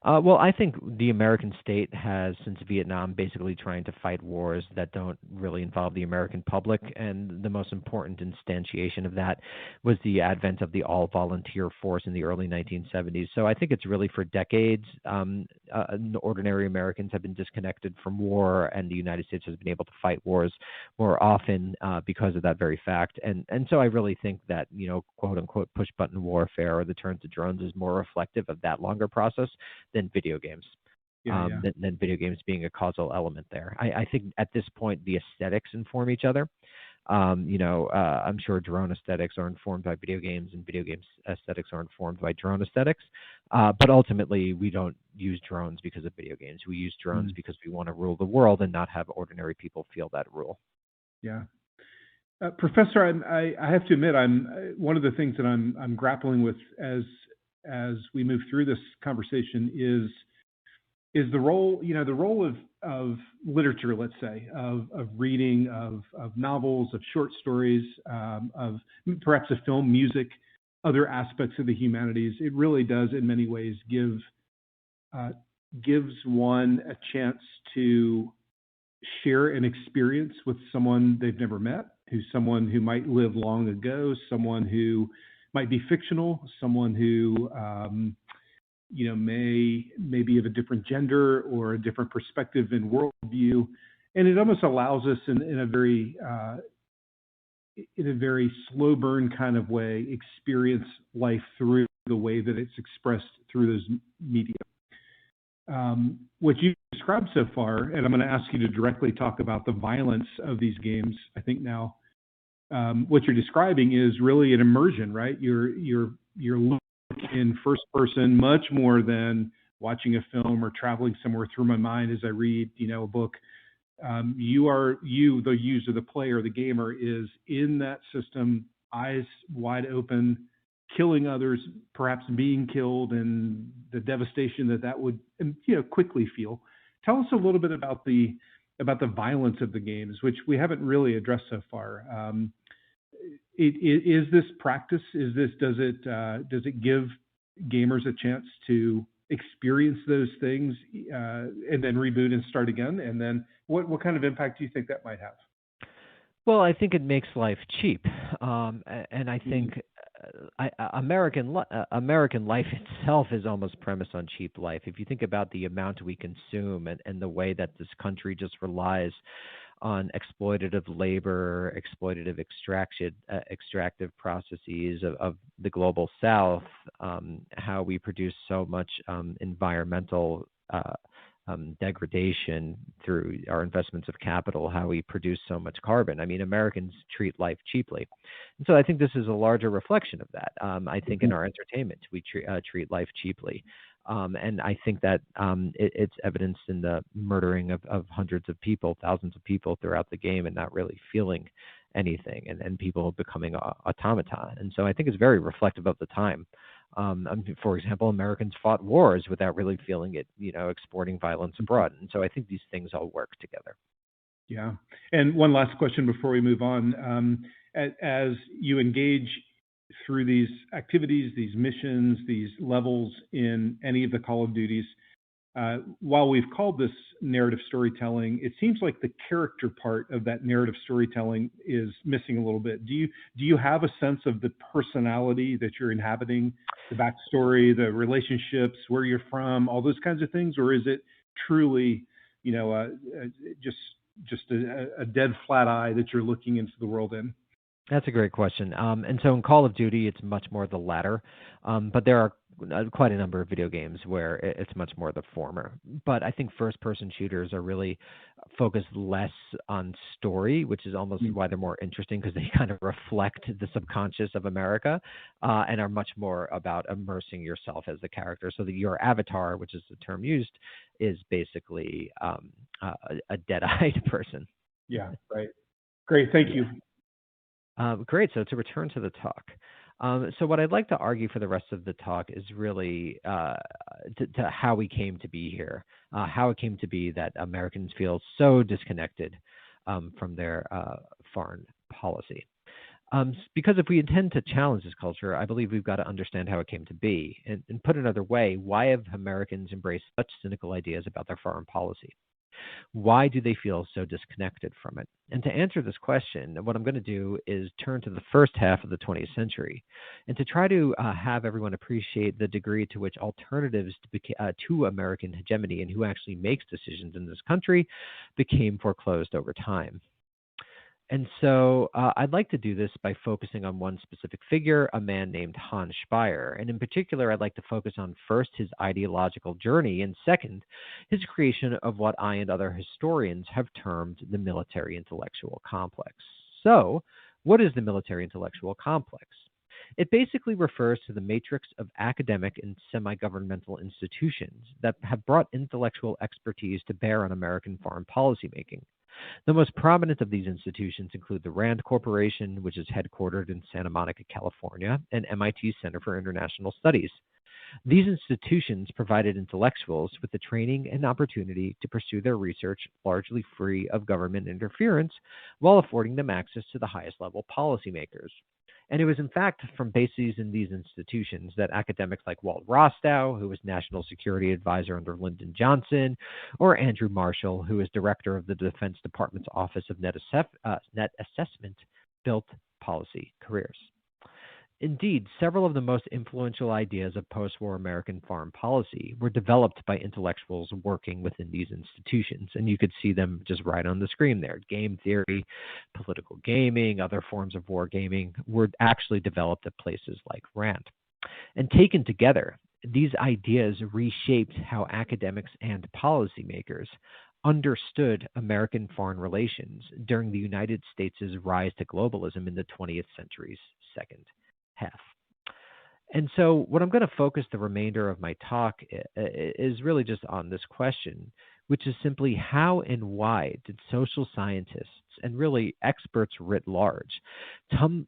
Well, I think the American state has, since Vietnam, basically trying to fight wars that don't really involve the American public. And the most important instantiation of that was the advent of the all-volunteer force in the early 1970s. So I think it's really for decades, ordinary Americans have been disconnected from war, and the United States has been able to fight wars more often because of that very fact. And so I really think that, quote unquote, push button warfare or the turn to drones is more reflective of that longer process than video games. Yeah. Than video games being a causal element there. I think at this point the aesthetics inform each other. I'm sure drone aesthetics are informed by video games, and video games aesthetics are informed by drone aesthetics. But ultimately, we don't use drones because of video games. We use drones because we want to rule the world and not have ordinary people feel that rule. Yeah. Professor, I have to admit, I'm one of the things that I'm grappling with as we move through this conversation is the role of literature, let's say, of reading, of novels, of short stories, of perhaps a film, music, other aspects of the humanities. It really does, in many ways, gives one a chance to share an experience with someone they've never met, who's someone who might live long ago, someone who might be fictional, someone who may be of a different gender or a different perspective and worldview, and it almost allows us in a very slow burn kind of way experience life through the way that it's expressed through those media. What you described so far, and I'm going to ask you to directly talk about the violence of these games. I think now what you're describing is really an immersion, right? You're looking in first person much more than watching a film or traveling somewhere through my mind as I read, a book. The user, the player, the gamer is in that system, eyes wide open, killing others, perhaps being killed, and the devastation that would quickly feel. Tell us a little bit about the violence of the games, which we haven't really addressed so far. Is this practice? Does it give gamers a chance to experience those things and then reboot and start again? And then what kind of impact do you think that might have? Well, I think it makes life cheap, and I think American life itself is almost premised on cheap life. If you think about the amount we consume and the way that this country just relies on exploitative labor, exploitative extractive processes of the global South, how we produce so much environmental degradation through our investments of capital, how we produce so much carbon. I mean, Americans treat life cheaply. And so I think this is a larger reflection of that. I think in our entertainment, we treat life cheaply. And I think that it's evidenced in the murdering of hundreds of people, thousands of people throughout the game, and not really feeling anything, and people becoming automata. And so I think it's very reflective of the time. For example, Americans fought wars without really feeling it, exporting violence abroad. And so I think these things all work together. Yeah. And one last question before we move on. As you engage through these activities, these missions, these levels in any of the Call of Duties, while we've called this narrative storytelling, it seems like the character part of that narrative storytelling is missing a little bit. Do you have a sense of the personality that you're inhabiting, the backstory, the relationships, where you're from, all those kinds of things, or is it truly, just a dead flat eye that you're looking into the world in? That's a great question. And so in Call of Duty, it's much more the latter. But there are quite a number of video games where it's much more the former. But I think first-person shooters are really focused less on story, which is almost why they're more interesting, because they kind of reflect the subconscious of America and are much more about immersing yourself as the character. So that your avatar, which is the term used, is basically a dead-eyed person. Yeah, right. Great, thank you. Great. So to return to the talk. So what I'd like to argue for the rest of the talk is really to how we came to be here, how it came to be that Americans feel so disconnected from their foreign policy. Because if we intend to challenge this culture, I believe we've got to understand how it came to be. And put another way, why have Americans embraced such cynical ideas about their foreign policy? Why do they feel so disconnected from it? And to answer this question, what I'm going to do is turn to the first half of the 20th century and to try to have everyone appreciate the degree to which alternatives to American hegemony and who actually makes decisions in this country became foreclosed over time. And so I'd like to do this by focusing on one specific figure, a man named Hans Speyer. And in particular, I'd like to focus on first his ideological journey, and second, his creation of what I and other historians have termed the military intellectual complex. So, what is the military intellectual complex? It basically refers to the matrix of academic and semi-governmental institutions that have brought intellectual expertise to bear on American foreign policy making. The most prominent of these institutions include the RAND Corporation, which is headquartered in Santa Monica, California, and MIT Center for International Studies. These institutions provided intellectuals with the training and opportunity to pursue their research largely free of government interference while affording them access to the highest level policymakers. And it was, in fact, from bases in these institutions that academics like Walt Rostow, who was National Security Advisor under Lyndon Johnson, or Andrew Marshall, who was Director of the Defense Department's Office of Net Assessment, built policy careers. Indeed, several of the most influential ideas of post-war American foreign policy were developed by intellectuals working within these institutions, and you could see them just right on the screen there. Game theory, political gaming, other forms of war gaming were actually developed at places like RAND. And taken together, these ideas reshaped how academics and policymakers understood American foreign relations during the United States' rise to globalism in the 20th century's second half. And so what I'm going to focus the remainder of my talk is really just on this question, which is simply how and why did social scientists and really experts writ large come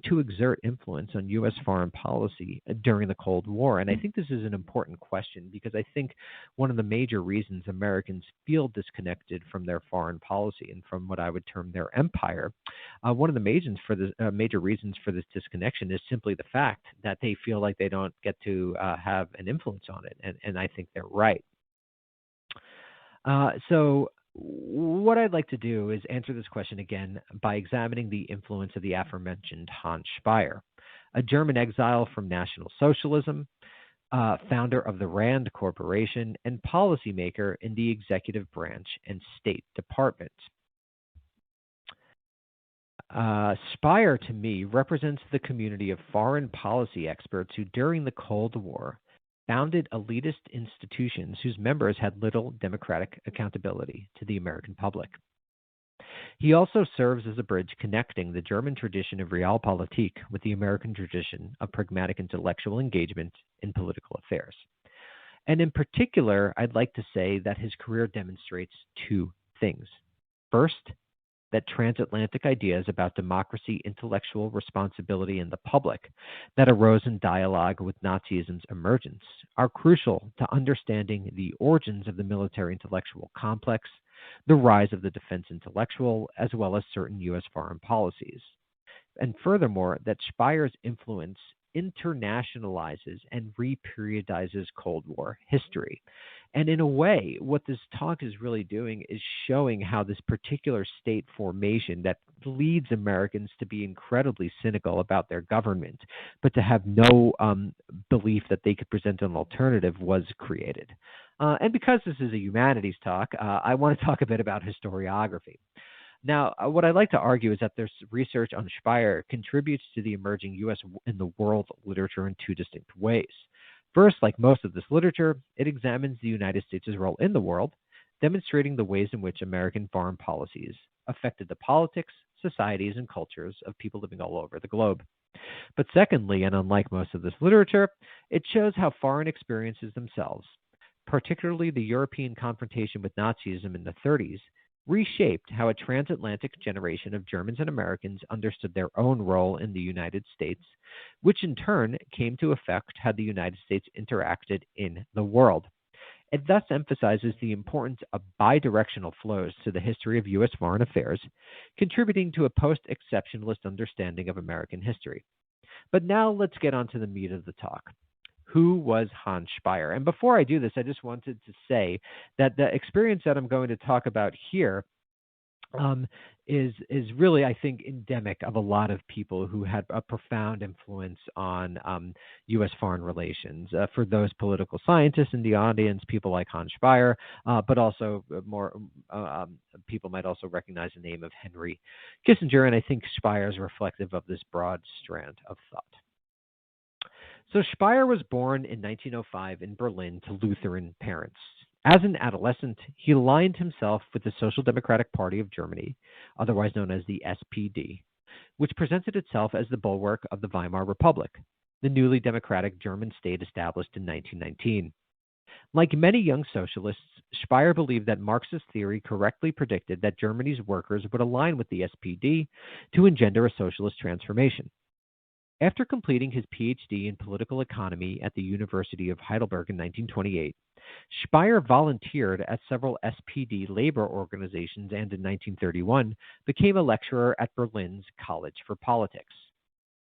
to exert influence on U.S. foreign policy during the Cold War? And I think this is an important question because I think one of the major reasons Americans feel disconnected from their foreign policy and from what I would term their empire, one of the major reasons for this disconnection is simply the fact that they feel like they don't get to have an influence on it. And I think they're right. So what I'd like to do is answer this question again by examining the influence of the aforementioned Hans Speyer, a German exile from National Socialism, founder of the RAND Corporation, and policymaker in the executive branch and State Department. Speyer, to me, represents the community of foreign policy experts who, during the Cold War, founded elitist institutions whose members had little democratic accountability to the American public. He also serves as a bridge connecting the German tradition of Realpolitik with the American tradition of pragmatic intellectual engagement in political affairs. And in particular, I'd like to say that his career demonstrates two things. First, that transatlantic ideas about democracy, intellectual responsibility, and the public that arose in dialogue with Nazism's emergence are crucial to understanding the origins of the military intellectual complex, the rise of the defense intellectual, as well as certain U.S. foreign policies. And furthermore, that Speyer's influence internationalizes and reperiodizes Cold War history. And in a way, what this talk is really doing is showing how this particular state formation that leads Americans to be incredibly cynical about their government, but to have no belief that they could present an alternative was created. And because this is a humanities talk, I want to talk a bit about historiography. Now, what I'd like to argue is that this research on Speyer contributes to the emerging U.S. and the world literature in two distinct ways. First, like most of this literature, it examines the United States' role in the world, demonstrating the ways in which American foreign policies affected the politics, societies, and cultures of people living all over the globe. But secondly, and unlike most of this literature, it shows how foreign experiences themselves, particularly the European confrontation with Nazism in the 30s, reshaped how a transatlantic generation of Germans and Americans understood their own role in the United States, which in turn came to affect how the United States interacted in the world. It thus emphasizes the importance of bidirectional flows to the history of U.S. foreign affairs, contributing to a post-exceptionalist understanding of American history. But now let's get on to the meat of the talk. Who was Hans Speyer? And before I do this, I just wanted to say that the experience that I'm going to talk about here um, is really, I think, endemic of a lot of people who had a profound influence on U.S. foreign relations. For those political scientists in the audience, people like Hans Speyer, but also more people might also recognize the name of Henry Kissinger, and I think Speyer is reflective of this broad strand of thought. So Speyer was born in 1905 in Berlin to Lutheran parents. As an adolescent, he aligned himself with the Social Democratic Party of Germany, otherwise known as the SPD, which presented itself as the bulwark of the Weimar Republic, the newly democratic German state established in 1919. Like many young socialists, Speyer believed that Marxist theory correctly predicted that Germany's workers would align with the SPD to engender a socialist transformation. After completing his PhD in political economy at the University of Heidelberg in 1928, Speyer volunteered at several SPD labor organizations and in 1931 became a lecturer at Berlin's College for Politics.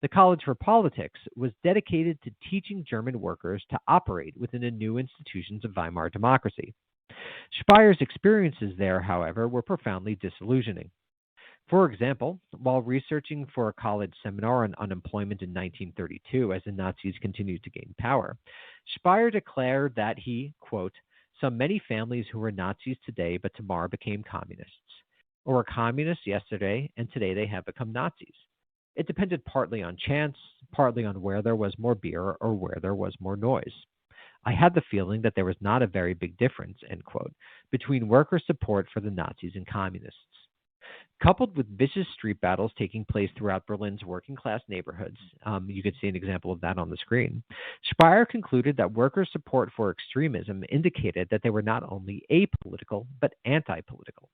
The College for Politics was dedicated to teaching German workers to operate within the new institutions of Weimar democracy. Speyer's experiences there, however, were profoundly disillusioning. For example, while researching for a college seminar on unemployment in 1932 as the Nazis continued to gain power, Speyer declared that he, quote, saw many families who were Nazis today but tomorrow became communists, or were communists yesterday and today they have become Nazis. It depended partly on chance, partly on where there was more beer or where there was more noise. I had the feeling that there was not a very big difference, end quote, between worker support for the Nazis and communists. Coupled with vicious street battles taking place throughout Berlin's working class neighborhoods, you could see an example of that on the screen, Speyer concluded that workers' support for extremism indicated that they were not only apolitical, but anti-political.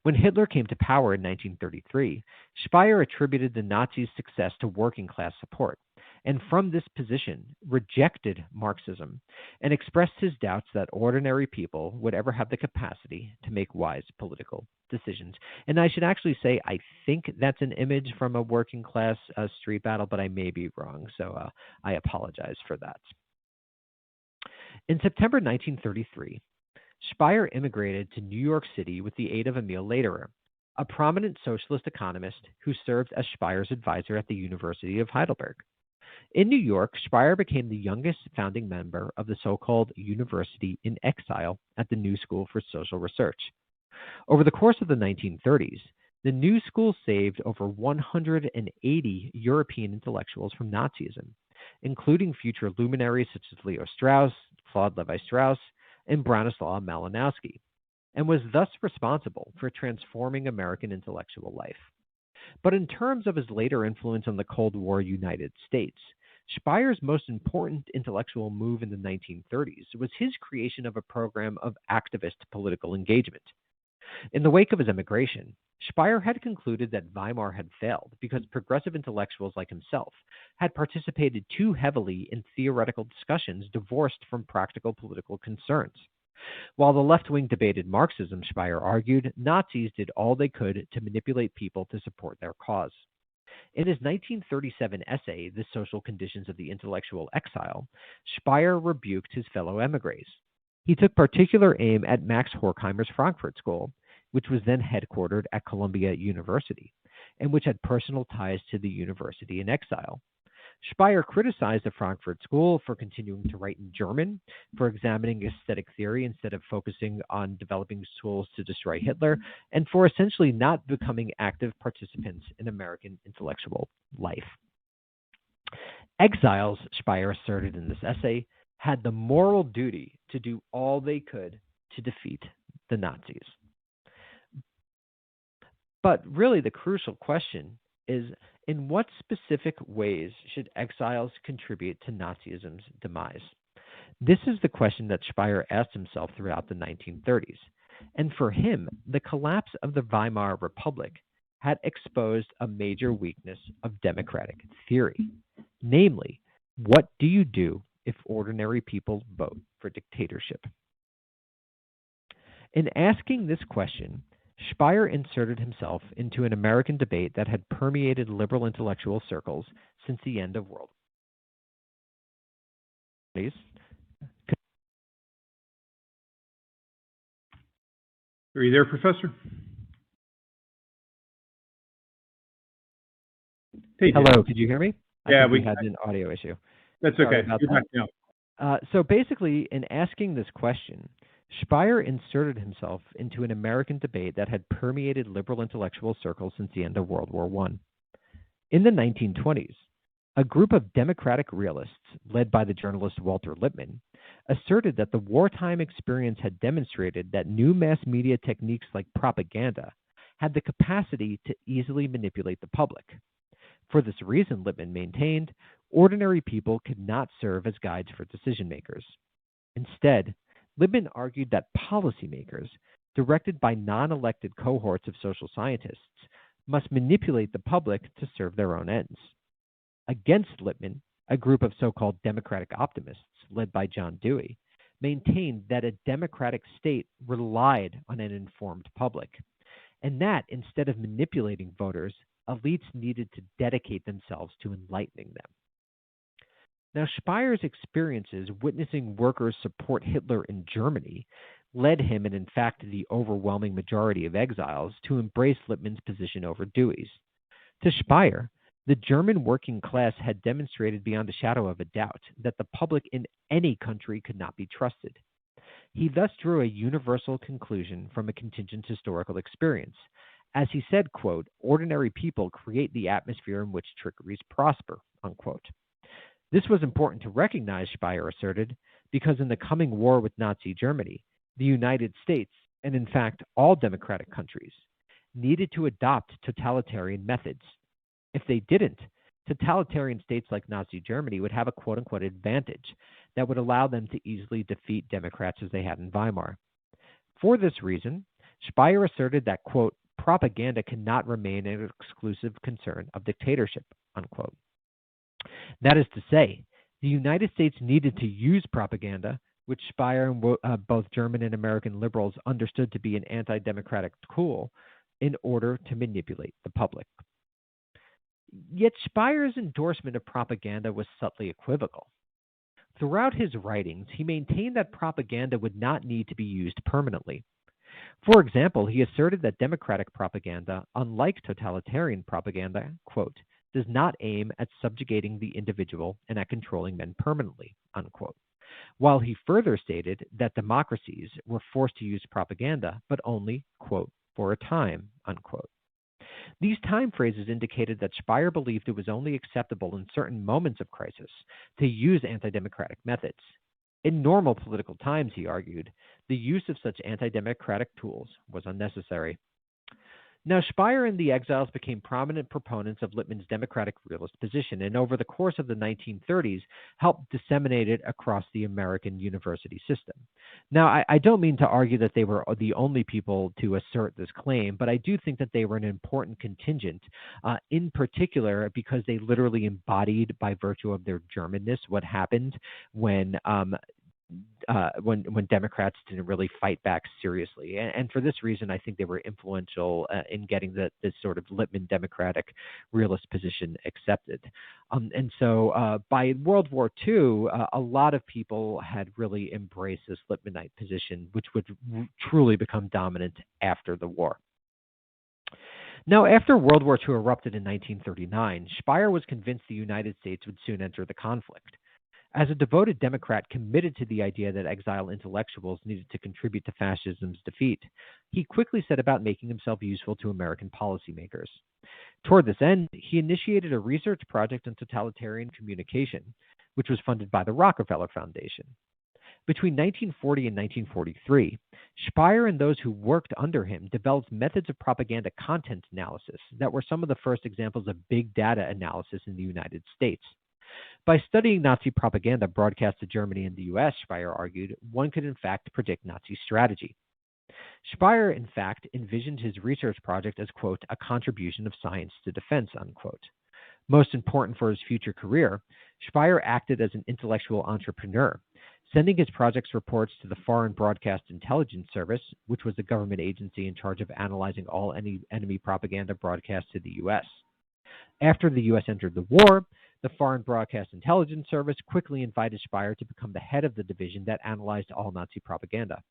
When Hitler came to power in 1933, Speyer attributed the Nazis' success to working class support, and from this position rejected Marxism and expressed his doubts that ordinary people would ever have the capacity to make wise political decisions. And I should actually say, I think that's an image from a working class street battle, but I may be wrong, so I apologize for that. In September 1933, Speyer immigrated to New York City with the aid of Emil Lederer, a prominent socialist economist who served as Speyer's advisor at the University of Heidelberg. In New York, Speyer became the youngest founding member of the so-called University in Exile at the New School for Social Research. Over the course of the 1930s, the New School saved over 180 European intellectuals from Nazism, including future luminaries such as Leo Strauss, Claude Levi-Strauss, and Bronislaw Malinowski, and was thus responsible for transforming American intellectual life. But in terms of his later influence on the Cold War United States, Speyer's most important intellectual move in the 1930s was his creation of a program of activist political engagement. In the wake of his emigration, Speyer had concluded that Weimar had failed because progressive intellectuals like himself had participated too heavily in theoretical discussions divorced from practical political concerns. While the left-wing debated Marxism, Speyer argued, Nazis did all they could to manipulate people to support their cause. In his 1937 essay, The Social Conditions of the Intellectual Exile, Speyer rebuked his fellow émigrés. He took particular aim at Max Horkheimer's Frankfurt School, which was then headquartered at Columbia University, and which had personal ties to the University in Exile. Speyer criticized the Frankfurt School for continuing to write in German, for examining aesthetic theory instead of focusing on developing tools to destroy Hitler, and for essentially not becoming active participants in American intellectual life. Exiles, Speyer asserted in this essay, had the moral duty to do all they could to defeat the Nazis. But really the crucial question is, in what specific ways should exiles contribute to Nazism's demise? This is the question that Speyer asked himself throughout the 1930s. And for him, the collapse of the Weimar Republic had exposed a major weakness of democratic theory. Namely, what do you do if ordinary people vote for dictatorship? In asking this question, Speyer inserted himself into an American debate that had permeated liberal intellectual circles since the end of World War. Are you there, Professor? Hey, Hello, could you hear me? Yeah, I think we had an audio issue. That's Sorry okay. about You're that. back now. So basically, in asking this question, Speyer inserted himself into an American debate that had permeated liberal intellectual circles since the end of World War I. In the 1920s, a group of democratic realists, led by the journalist Walter Lippmann, asserted that the wartime experience had demonstrated that new mass media techniques like propaganda had the capacity to easily manipulate the public. For this reason, Lippmann maintained, ordinary people could not serve as guides for decision makers. Instead, Lippmann argued that policymakers, directed by non-elected cohorts of social scientists, must manipulate the public to serve their own ends. Against Lippmann, a group of so-called democratic optimists, led by John Dewey, maintained that a democratic state relied on an informed public, and that instead of manipulating voters, elites needed to dedicate themselves to enlightening them. Now, Speyer's experiences witnessing workers support Hitler in Germany led him, and in fact the overwhelming majority of exiles, to embrace Lippmann's position over Dewey's. To Speyer, the German working class had demonstrated beyond a shadow of a doubt that the public in any country could not be trusted. He thus drew a universal conclusion from a contingent historical experience. As he said, quote, "Ordinary people create the atmosphere in which trickeries prosper," unquote. This was important to recognize, Speyer asserted, because in the coming war with Nazi Germany, the United States, and in fact all democratic countries, needed to adopt totalitarian methods. If they didn't, totalitarian states like Nazi Germany would have a quote-unquote advantage that would allow them to easily defeat Democrats as they had in Weimar. For this reason, Speyer asserted that, quote, "propaganda cannot remain an exclusive concern of dictatorship," unquote. That is to say, the United States needed to use propaganda, which Speyer and both German and American liberals understood to be an anti-democratic tool, in order to manipulate the public. Yet Speyer's endorsement of propaganda was subtly equivocal. Throughout his writings, he maintained that propaganda would not need to be used permanently. For example, he asserted that democratic propaganda, unlike totalitarian propaganda, quote, "does not aim at subjugating the individual and at controlling men permanently," unquote. While he further stated that democracies were forced to use propaganda, but only, quote, "for a time," unquote. These time phrases indicated that Speyer believed it was only acceptable in certain moments of crisis to use anti-democratic methods. In normal political times, he argued, the use of such anti-democratic tools was unnecessary. Now, Speyer and the exiles became prominent proponents of Lippmann's democratic realist position, and over the course of the 1930s, helped disseminate it across the American university system. Now, I don't mean to argue that they were the only people to assert this claim, but I do think that they were an important contingent, in particular because they literally embodied, by virtue of their Germanness, what happened when Democrats didn't really fight back seriously. And for this reason, I think they were influential in getting this sort of Lippmann democratic realist position accepted. And so by World War II, a lot of people had really embraced this Lippmannite position, which would truly become dominant after the war. Now, after World War II erupted in 1939, Speyer was convinced the United States would soon enter the conflict. As a devoted Democrat committed to the idea that exile intellectuals needed to contribute to fascism's defeat, he quickly set about making himself useful to American policymakers. Toward this end, he initiated a research project on totalitarian communication, which was funded by the Rockefeller Foundation. Between 1940 and 1943, Speyer and those who worked under him developed methods of propaganda content analysis that were some of the first examples of big data analysis in the United States. By studying Nazi propaganda broadcast to Germany and the U.S., Speyer argued, one could in fact predict Nazi strategy. Speyer, in fact, envisioned his research project as, quote, "a contribution of science to defense," unquote. Most important for his future career, Speyer acted as an intellectual entrepreneur. sending his project's reports to the Foreign Broadcast Intelligence Service, which was the government agency in charge of analyzing all enemy propaganda broadcast to the U.S. After the U.S. entered the war, the Foreign Broadcast Intelligence Service quickly invited Speyer to become the head of the division that analyzed all Nazi propaganda.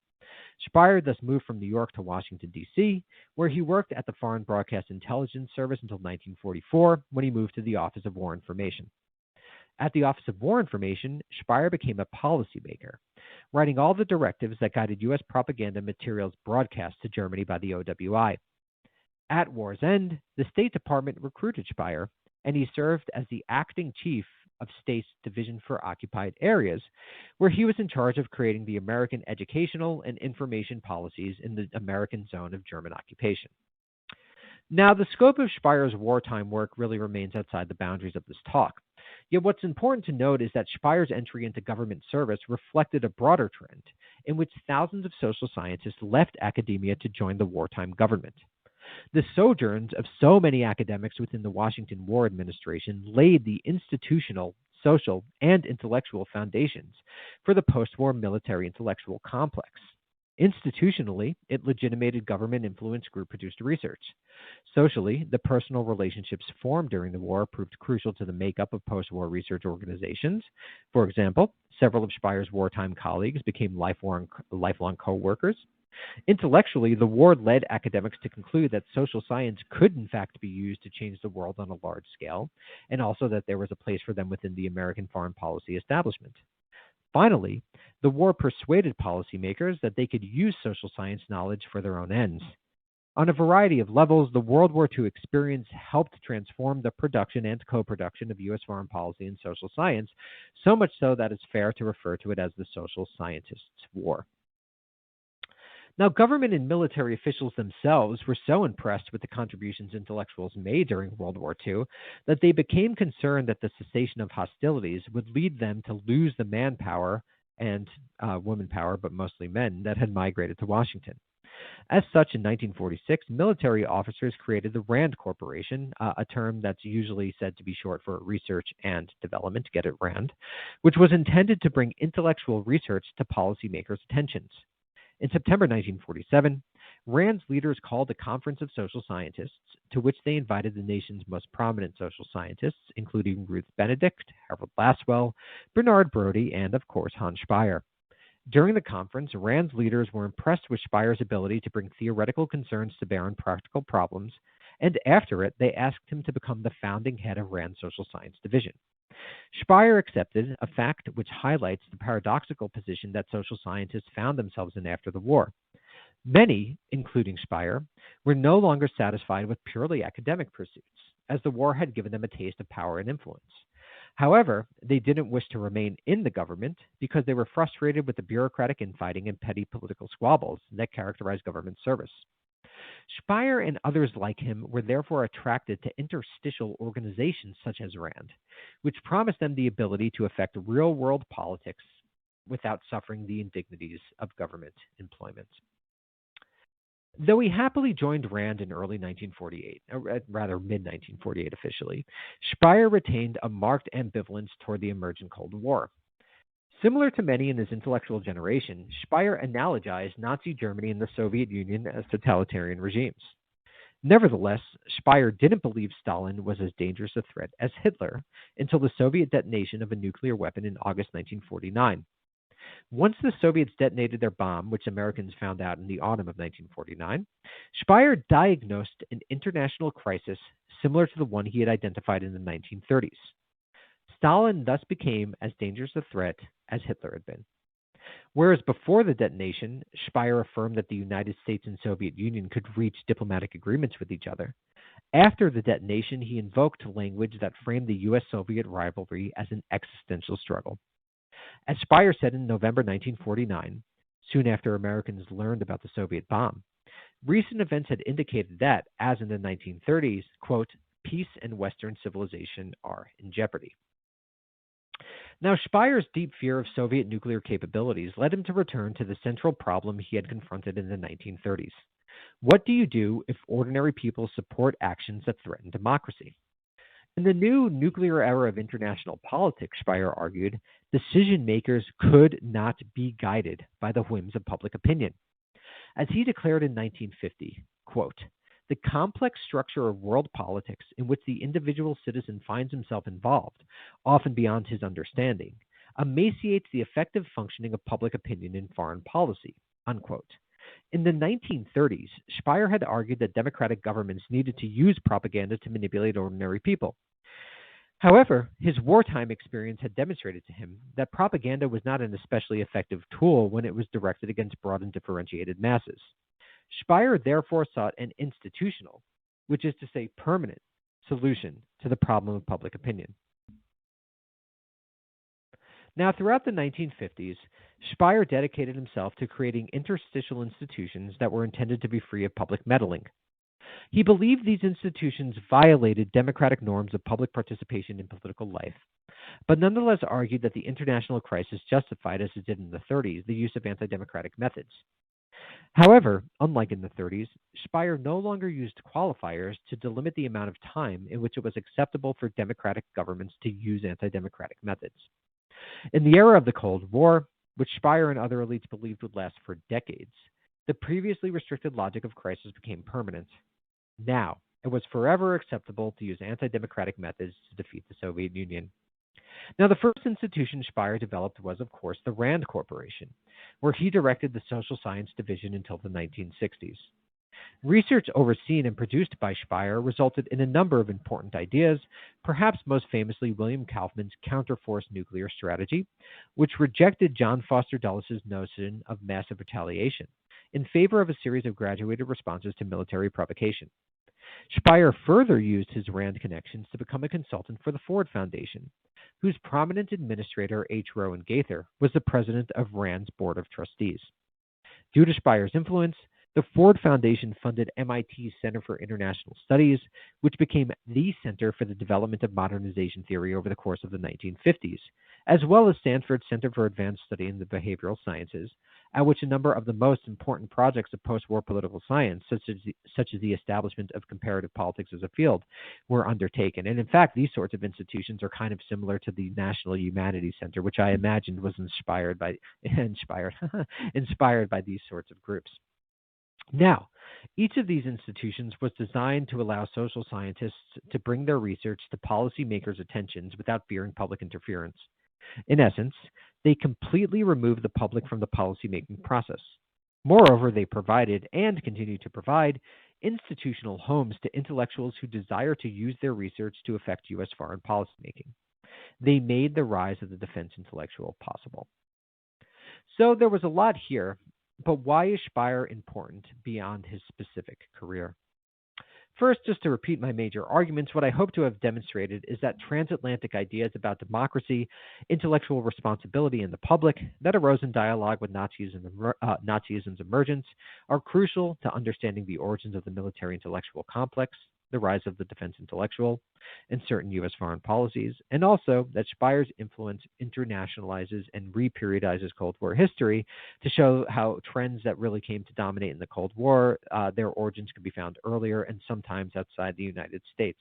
Speyer thus moved from New York to Washington, D.C., where he worked at the Foreign Broadcast Intelligence Service until 1944, when he moved to the Office of War Information. At the Office of War Information, Speyer became a policymaker, writing all the directives that guided U.S. propaganda materials broadcast to Germany by the OWI. At war's end, the State Department recruited Speyer, and he served as the acting chief of State's Division for Occupied Areas, where he was in charge of creating the American educational and information policies in the American zone of German occupation. Now, the scope of Speyer's wartime work really remains outside the boundaries of this talk. Yet what's important to note is that Speyer's entry into government service reflected a broader trend in which thousands of social scientists left academia to join the wartime government. The sojourns of so many academics within the Washington War Administration laid the institutional, social, and intellectual foundations for the post-war military intellectual complex. Institutionally, it legitimated government-influenced group-produced research. Socially, the personal relationships formed during the war proved crucial to the makeup of post-war research organizations. For example, several of Speyer's wartime colleagues became lifelong co-workers. Intellectually, the war led academics to conclude that social science could in fact be used to change the world on a large scale, and also that there was a place for them within the American foreign policy establishment. Finally, the war persuaded policymakers that they could use social science knowledge for their own ends. On a variety of levels, the World War II experience helped transform the production and co-production of U.S. foreign policy and social science, so much so that it's fair to refer to it as the social scientists' war. Now, government and military officials themselves were so impressed with the contributions intellectuals made during World War II that they became concerned that the cessation of hostilities would lead them to lose the manpower and woman power, but mostly men, that had migrated to Washington. As such, in 1946, military officers created the RAND Corporation, a term that's usually said to be short for Research and Development, get it RAND, which was intended to bring intellectual research to policymakers' attentions. In September 1947, RAND's leaders called a conference of social scientists to which they invited the nation's most prominent social scientists, including Ruth Benedict, Harold Lasswell, Bernard Brodie, and, of course, Hans Speyer. During the conference, RAND's leaders were impressed with Speyer's ability to bring theoretical concerns to bear on practical problems, and after it, they asked him to become the founding head of RAND's social science division. Speyer accepted, a fact which highlights the paradoxical position that social scientists found themselves in after the war. Many, including Speyer, were no longer satisfied with purely academic pursuits, as the war had given them a taste of power and influence. However, they didn't wish to remain in the government because they were frustrated with the bureaucratic infighting and petty political squabbles that characterized government service. Speyer and others like him were therefore attracted to interstitial organizations such as RAND, which promised them the ability to affect real-world politics without suffering the indignities of government employment. Though he happily joined RAND in early 1948, or rather mid-1948 officially, Speyer retained a marked ambivalence toward the emergent Cold War. Similar to many in his intellectual generation, Speyer analogized Nazi Germany and the Soviet Union as totalitarian regimes. Nevertheless, Speyer didn't believe Stalin was as dangerous a threat as Hitler until the Soviet detonation of a nuclear weapon in August 1949. Once the Soviets detonated their bomb, which Americans found out in the autumn of 1949, Speyer diagnosed an international crisis similar to the one he had identified in the 1930s. Stalin thus became as dangerous a threat as Hitler had been. Whereas before the detonation, Speyer affirmed that the United States and Soviet Union could reach diplomatic agreements with each other, after the detonation he invoked language that framed the U.S.-Soviet rivalry as an existential struggle. As Speyer said in November 1949, soon after Americans learned about the Soviet bomb, recent events had indicated that, as in the 1930s, quote, peace and Western civilization are in jeopardy. Now, Speyer's deep fear of Soviet nuclear capabilities led him to return to the central problem he had confronted in the 1930s. What do you do if ordinary people support actions that threaten democracy? In the new nuclear era of international politics, Speyer argued, decision makers could not be guided by the whims of public opinion. As he declared in 1950, quote, "The complex structure of world politics in which the individual citizen finds himself involved, often beyond his understanding, emaciates the effective functioning of public opinion in foreign policy." Unquote. In the 1930s, Speyer had argued that democratic governments needed to use propaganda to manipulate ordinary people. However, his wartime experience had demonstrated to him that propaganda was not an especially effective tool when it was directed against broad and differentiated masses. Speyer therefore sought an institutional, which is to say permanent, solution to the problem of public opinion. Now, throughout the 1950s, Speyer dedicated himself to creating interstitial institutions that were intended to be free of public meddling. He believed these institutions violated democratic norms of public participation in political life, but nonetheless argued that the international crisis justified, as it did in the 30s, the use of anti-democratic methods. However, unlike in the 30s, Speyer no longer used qualifiers to delimit the amount of time in which it was acceptable for democratic governments to use anti-democratic methods. In the era of the Cold War, which Speyer and other elites believed would last for decades, the previously restricted logic of crisis became permanent. Now, it was forever acceptable to use anti-democratic methods to defeat the Soviet Union. Now, the first institution Speyer developed was, of course, the Rand Corporation, where he directed the social science division until the 1960s. Research overseen and produced by Speyer resulted in a number of important ideas, perhaps most famously William Kaufman's counterforce nuclear strategy, which rejected John Foster Dulles' notion of massive retaliation in favor of a series of graduated responses to military provocation. Speyer further used his Rand connections to become a consultant for the Ford Foundation, whose prominent administrator, H. Rowan Gaither, was the president of Rand's board of trustees. Due to Speyer's influence, the Ford Foundation funded MIT's Center for International Studies, which became the center for the development of modernization theory over the course of the 1950s, as well as Stanford's Center for Advanced Study in the Behavioral Sciences, at which a number of the most important projects of post-war political science, such as the establishment of comparative politics as a field, were undertaken. And in fact, these sorts of institutions are kind of similar to the National Humanities Center, which I imagined was inspired by these sorts of groups. Now, each of these institutions was designed to allow social scientists to bring their research to policymakers' attentions without fearing public interference. In essence, they completely removed the public from the policymaking process. Moreover, they provided, and continue to provide, institutional homes to intellectuals who desire to use their research to affect U.S. foreign policymaking. They made the rise of the defense intellectual possible. So there was a lot here. But why is Speyer important beyond his specific career? First, just to repeat my major arguments, what I hope to have demonstrated is that transatlantic ideas about democracy, intellectual responsibility in the public that arose in dialogue with Nazism's emergence are crucial to understanding the origins of the military intellectual complex, the rise of the defense intellectual, and certain U.S. foreign policies, and also that Speyer's influence internationalizes and reperiodizes Cold War history to show how trends that really came to dominate in the Cold War, their origins could be found earlier and sometimes outside the United States.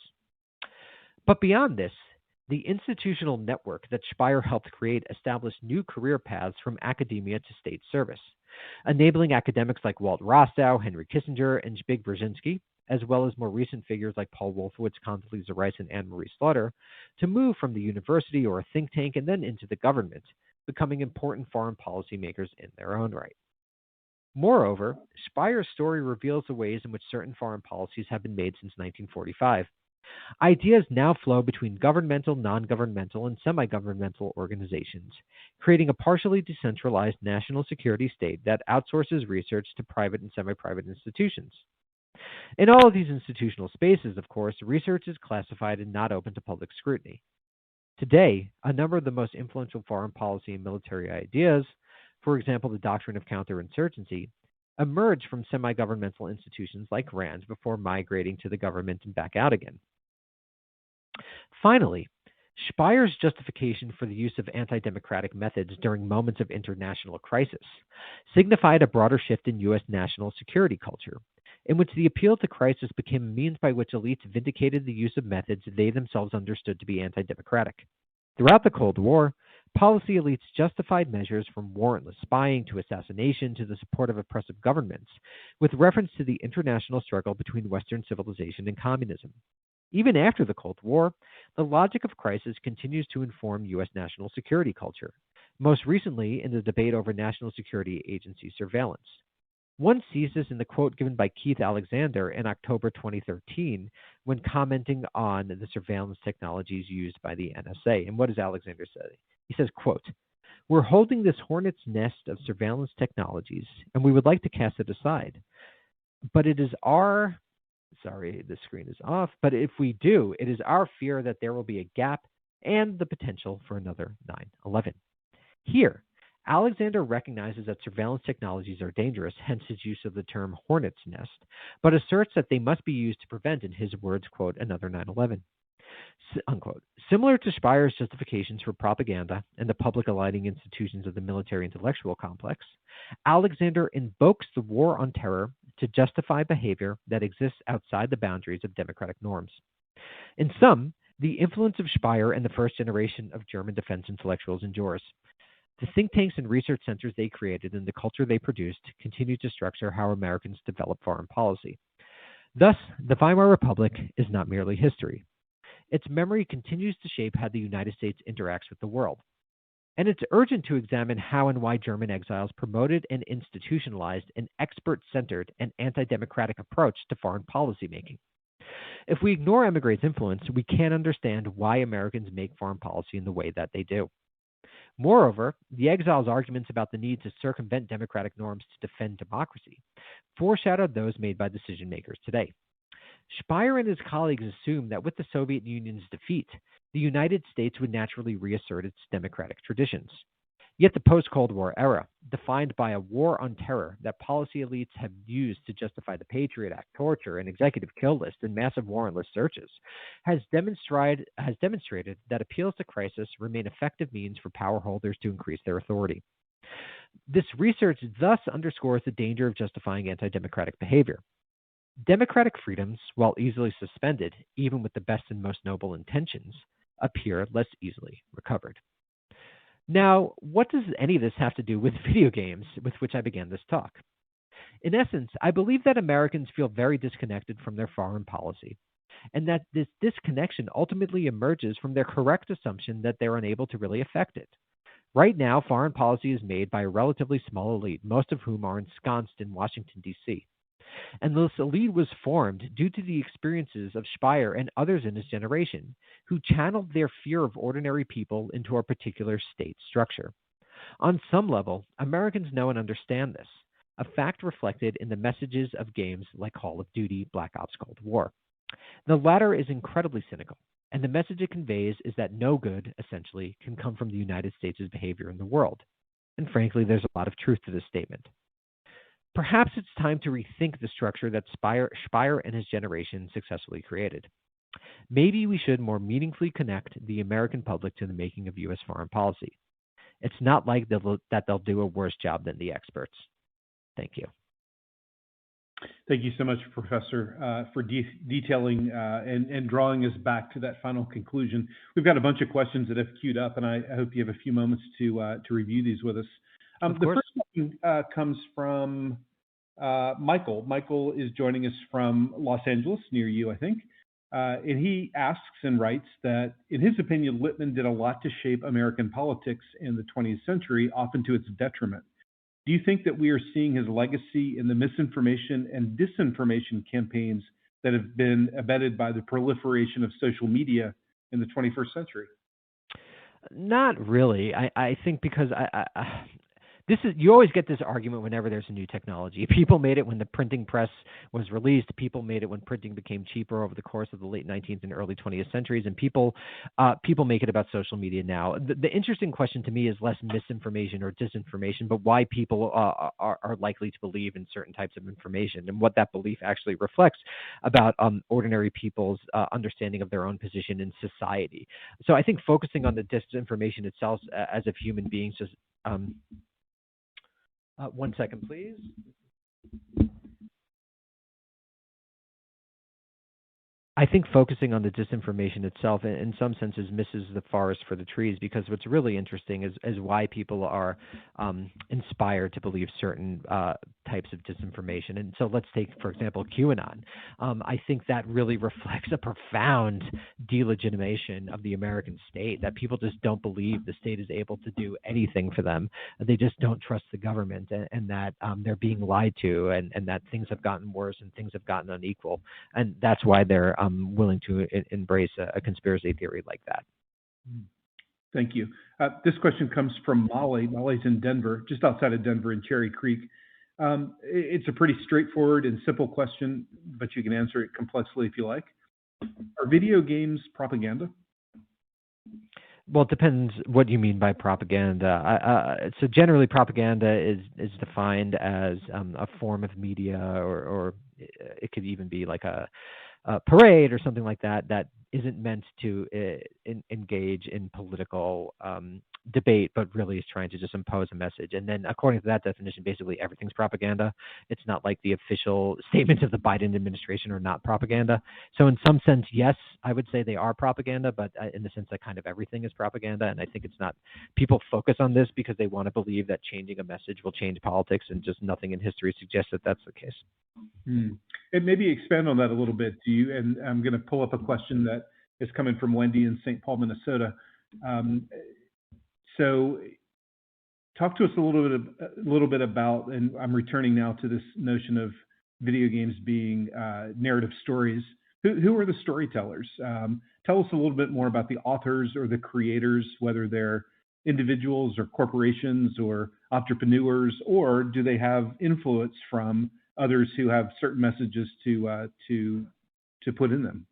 But beyond this, the institutional network that Speyer helped create established new career paths from academia to state service, enabling academics like Walt Rostow, Henry Kissinger, and Zbig Brzezinski, as well as more recent figures like Paul Wolfowitz, Condoleezza Rice, and Anne-Marie Slaughter, to move from the university or a think tank and then into the government, becoming important foreign policymakers in their own right. Moreover, Speyer's story reveals the ways in which certain foreign policies have been made since 1945. Ideas now flow between governmental, non-governmental, and semi-governmental organizations, creating a partially decentralized national security state that outsources research to private and semi-private institutions. In all of these institutional spaces, of course, research is classified and not open to public scrutiny. Today, a number of the most influential foreign policy and military ideas, for example, the doctrine of counterinsurgency, emerge from semi-governmental institutions like RAND before migrating to the government and back out again. Finally, Speyer's justification for the use of anti-democratic methods during moments of international crisis signified a broader shift in U.S. national security culture, in which the appeal to crisis became a means by which elites vindicated the use of methods they themselves understood to be anti-democratic. Throughout the Cold War, policy elites justified measures from warrantless spying to assassination to the support of oppressive governments, with reference to the international struggle between Western civilization and communism. Even after the Cold War, the logic of crisis continues to inform U.S. national security culture, most recently in the debate over National Security Agency surveillance. One sees this in the quote given by Keith Alexander in October 2013 when commenting on the surveillance technologies used by the NSA. And what does Alexander say? He says, quote, "We're holding this hornet's nest of surveillance technologies, and we would like to cast it aside. But it is our, sorry, the screen is off, but if we do, it is our fear that there will be a gap and the potential for another 9/11. Here, Alexander recognizes that surveillance technologies are dangerous, hence his use of the term hornet's nest, but asserts that they must be used to prevent, in his words, quote, another 9/11. Unquote. Similar to Speyer's justifications for propaganda and the public aligning institutions of the military intellectual complex, Alexander invokes the war on terror to justify behavior that exists outside the boundaries of democratic norms. In sum, the influence of Speyer and the first generation of German defense intellectuals endures. The think tanks and research centers they created and the culture they produced continue to structure how Americans develop foreign policy. Thus, the Weimar Republic is not merely history. Its memory continues to shape how the United States interacts with the world. And it's urgent to examine how and why German exiles promoted and institutionalized an expert-centered and anti-democratic approach to foreign policy making. If we ignore emigre's influence, we can't understand why Americans make foreign policy in the way that they do. Moreover, the exiles' arguments about the need to circumvent democratic norms to defend democracy foreshadowed those made by decision makers today. Speyer and his colleagues assumed that with the Soviet Union's defeat, the United States would naturally reassert its democratic traditions. Yet the post-Cold War era, defined by a war on terror that policy elites have used to justify the Patriot Act, torture, and executive kill list, and massive warrantless searches, has demonstrated that appeals to crisis remain effective means for power holders to increase their authority. This research thus underscores the danger of justifying anti-democratic behavior. Democratic freedoms, while easily suspended, even with the best and most noble intentions, appear less easily recovered. Now, what does any of this have to do with video games, with which I began this talk? In essence, I believe that Americans feel very disconnected from their foreign policy, and that this disconnection ultimately emerges from their correct assumption that they're unable to really affect it. Right now, foreign policy is made by a relatively small elite, most of whom are ensconced in Washington, D.C. And this elite was formed due to the experiences of Speyer and others in his generation, who channeled their fear of ordinary people into a particular state structure. On some level, Americans know and understand this, a fact reflected in the messages of games like Call of Duty, Black Ops Cold War. The latter is incredibly cynical, and the message it conveys is that no good, essentially, can come from the United States' behavior in the world. And frankly, there's a lot of truth to this statement. Perhaps it's time to rethink the structure that Speyer and his generation successfully created. Maybe we should more meaningfully connect the American public to the making of U.S. foreign policy. It's not like that they'll do a worse job than the experts. Thank you. Thank you so much, Professor, for detailing and drawing us back to that final conclusion. We've got a bunch of questions that have queued up, and I hope you have a few moments to review these with us. The first one comes from Michael. Michael is joining us from Los Angeles, near you, I think. And he asks and writes that, in his opinion, Lippmann did a lot to shape American politics in the 20th century, often to its detriment. Do you think that we are seeing his legacy in the misinformation and disinformation campaigns that have been abetted by the proliferation of social media in the 21st century? Not really. I think because you always get this argument whenever there's a new technology. People made it when the printing press was released. People made it when printing became cheaper over the course of the late 19th and early 20th centuries. And people make it about social media now. The interesting question to me is less misinformation or disinformation, but why people are likely to believe in certain types of information and what that belief actually reflects about ordinary people's understanding of their own position in society. So I think focusing on the disinformation itself as of human beings is 1 second, please. I think focusing on the disinformation itself, in some senses, misses the forest for the trees, because what's really interesting is why people are inspired to believe certain types of disinformation. And so let's take, for example, QAnon. I think that really reflects a profound delegitimation of the American state, that people just don't believe the state is able to do anything for them. They just don't trust the government, and that they're being lied to, and that things have gotten worse and things have gotten unequal. And that's why they're willing to embrace a conspiracy theory like that. Thank you. This question comes from Molly. Molly's in Denver, just outside of Denver in Cherry Creek. It's a pretty straightforward and simple question, but you can answer it complexly if you like. Are video games propaganda? Well, it depends what you mean by propaganda. So generally, propaganda is defined as a form of media, or it could even be like a parade or something like that, that isn't meant to engage in political debate, but really is trying to just impose a message. And then according to that definition, basically everything's propaganda. It's not like the official statements of the Biden administration are not propaganda. So in some sense, yes, I would say they are propaganda, but in the sense that kind of everything is propaganda. And I think it's not, people focus on this because they want to believe that changing a message will change politics, and just nothing in history suggests that that's the case. And maybe expand on that a little bit. And I'm going to pull up a question that is coming from Wendy in St. Paul, Minnesota. So talk to us a little bit about, and I'm returning now to this notion of video games being narrative stories. Who are the storytellers? Tell us a little bit more about the authors or the creators, whether they're individuals or corporations or entrepreneurs, or do they have influence from others who have certain messages to put in them?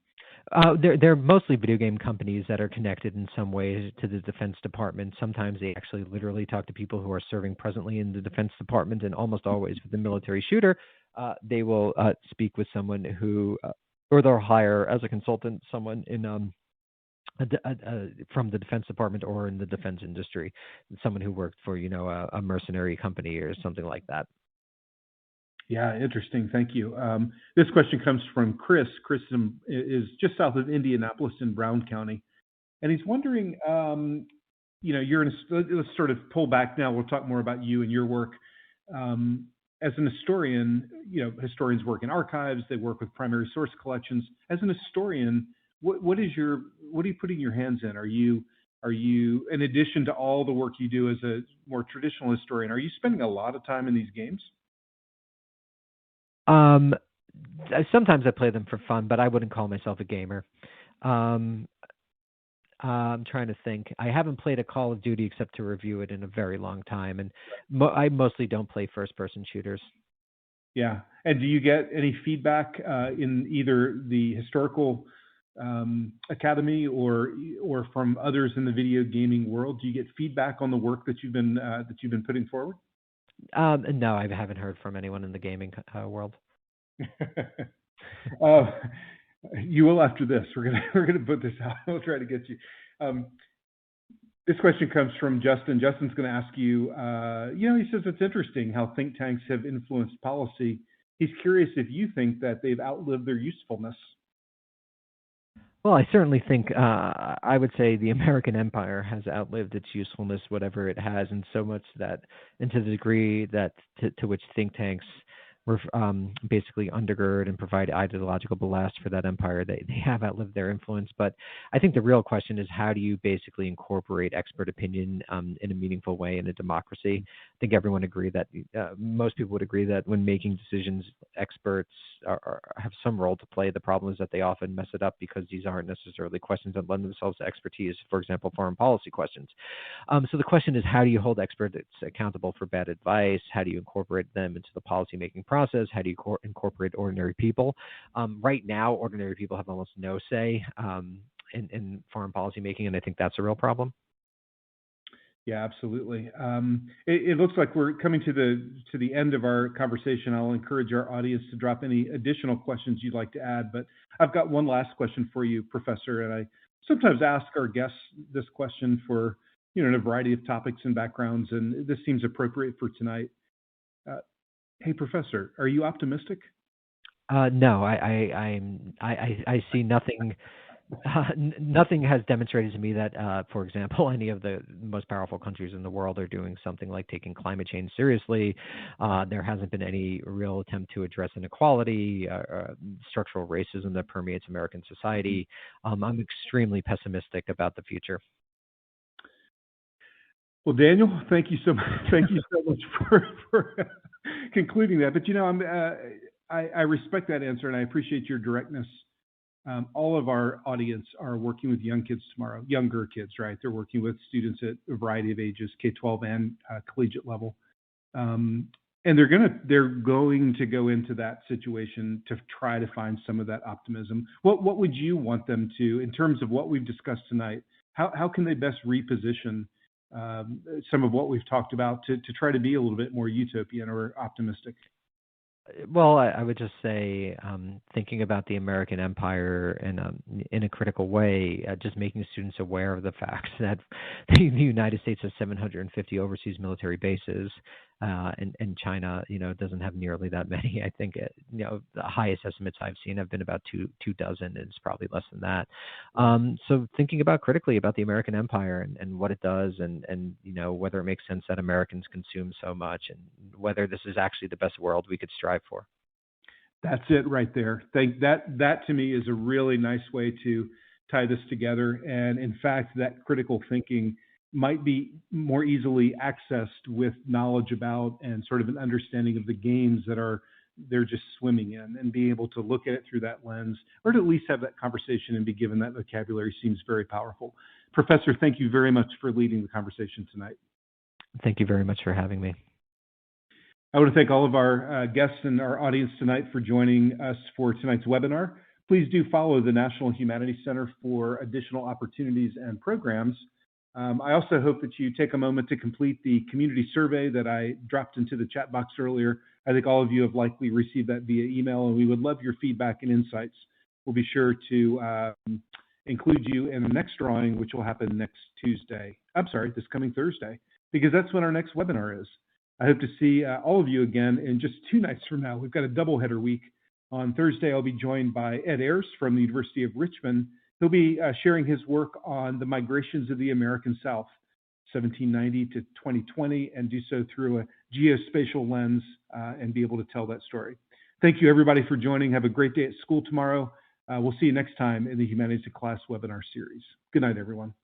They're mostly video game companies that are connected in some way to the Defense Department. Sometimes they actually literally talk to people who are serving presently in the Defense Department, and almost always with the military shooter, they will speak with someone who, or they'll hire as a consultant someone in from the Defense Department or in the defense industry, someone who worked for a mercenary company or something like that. Yeah, interesting. Thank you. This question comes from Chris. Chris is just south of Indianapolis in Brown County. And he's wondering, let's sort of pull back now. We'll talk more about you and your work. As an historian, historians work in archives. They work with primary source collections. As an historian, what are you putting your hands in? Are you, in addition to all the work you do as a more traditional historian, are you spending a lot of time in these games? Sometimes I play them for fun, but I wouldn't call myself a gamer. I'm trying to think. I haven't played a Call of Duty except to review it in a very long time, and I mostly don't play first-person shooters. Yeah. And do you get any feedback in either the historical academy or from others in the video gaming world? Do you get feedback on the work that you've been putting forward? No, I haven't heard from anyone in the gaming world. You will after this. We're gonna put this out. We'll try to get you. This question comes from Justin. Justin's going to ask you. He says it's interesting how think tanks have influenced policy. He's curious if you think that they've outlived their usefulness. Well, I certainly think I would say the American empire has outlived its usefulness, whatever it has, and so much that, and to the degree that to which think tanks basically undergird and provide ideological ballast for that empire, they have outlived their influence. But I think the real question is, how do you basically incorporate expert opinion in a meaningful way in a democracy? I think everyone agree that most people would agree that when making decisions, experts have some role to play. The problem is that they often mess it up because these aren't necessarily questions that lend themselves to expertise, for example, foreign policy questions. So the question is, how do you hold experts accountable for bad advice? How do you incorporate them into the policymaking process? How do you incorporate ordinary people? Right now, ordinary people have almost no say in foreign policy making, and I think that's a real problem. Yeah, absolutely. It looks like we're coming to the end of our conversation. I'll encourage our audience to drop any additional questions you'd like to add, but I've got one last question for you, Professor, and I sometimes ask our guests this question for a variety of topics and backgrounds, and this seems appropriate for tonight. Hey, Professor, are you optimistic? No, I see nothing. Nothing has demonstrated to me that, for example, any of the most powerful countries in the world are doing something like taking climate change seriously. There hasn't been any real attempt to address inequality, structural racism that permeates American society. I'm extremely pessimistic about the future. Well, Daniel, thank you so much. Thank you so much for concluding that. But I respect that answer, and I appreciate your directness. All of our audience are working with young kids tomorrow, younger kids, right? They're working with students at a variety of ages, K-12 and collegiate level, and they're going to go into that situation to try to find some of that optimism. What would you want them to, in terms of what we've discussed tonight? How can they best reposition some of what we've talked about to try to be a little bit more utopian or optimistic? Well, I would just say, thinking about the American empire in a critical way, just making students aware of the fact that the United States has 750 overseas military bases, and China, doesn't have nearly that many. I think the highest estimates I've seen have been about two dozen, and it's probably less than that. So thinking about critically about the American empire and what it does, and whether it makes sense that Americans consume so much, and whether this is actually the best world we could strive for. That's it right there. That to me is a really nice way to tie this together. And in fact, that critical thinking might be more easily accessed with knowledge about and sort of an understanding of the games that they're just swimming in, and being able to look at it through that lens, or to at least have that conversation and be given that vocabulary seems very powerful. Professor, thank you very much for leading the conversation tonight. Thank you very much for having me. I want to thank all of our guests and our audience tonight for joining us for tonight's webinar. Please do follow the National Humanities Center for additional opportunities and programs. I also hope that you take a moment to complete the community survey that I dropped into the chat box earlier. I think all of you have likely received that via email, and we would love your feedback and insights. We'll be sure to include you in the next drawing, which will happen this coming Thursday, because that's when our next webinar is. I hope to see all of you again in just 2 nights from now. We've got a doubleheader week. On Thursday, I'll be joined by Ed Ayers from the University of Richmond. He'll be sharing his work on the migrations of the American South, 1790 to 2020, and do so through a geospatial lens and be able to tell that story. Thank you, everybody, for joining. Have a great day at school tomorrow. We'll see you next time in the Humanities to Class webinar series. Good night, everyone.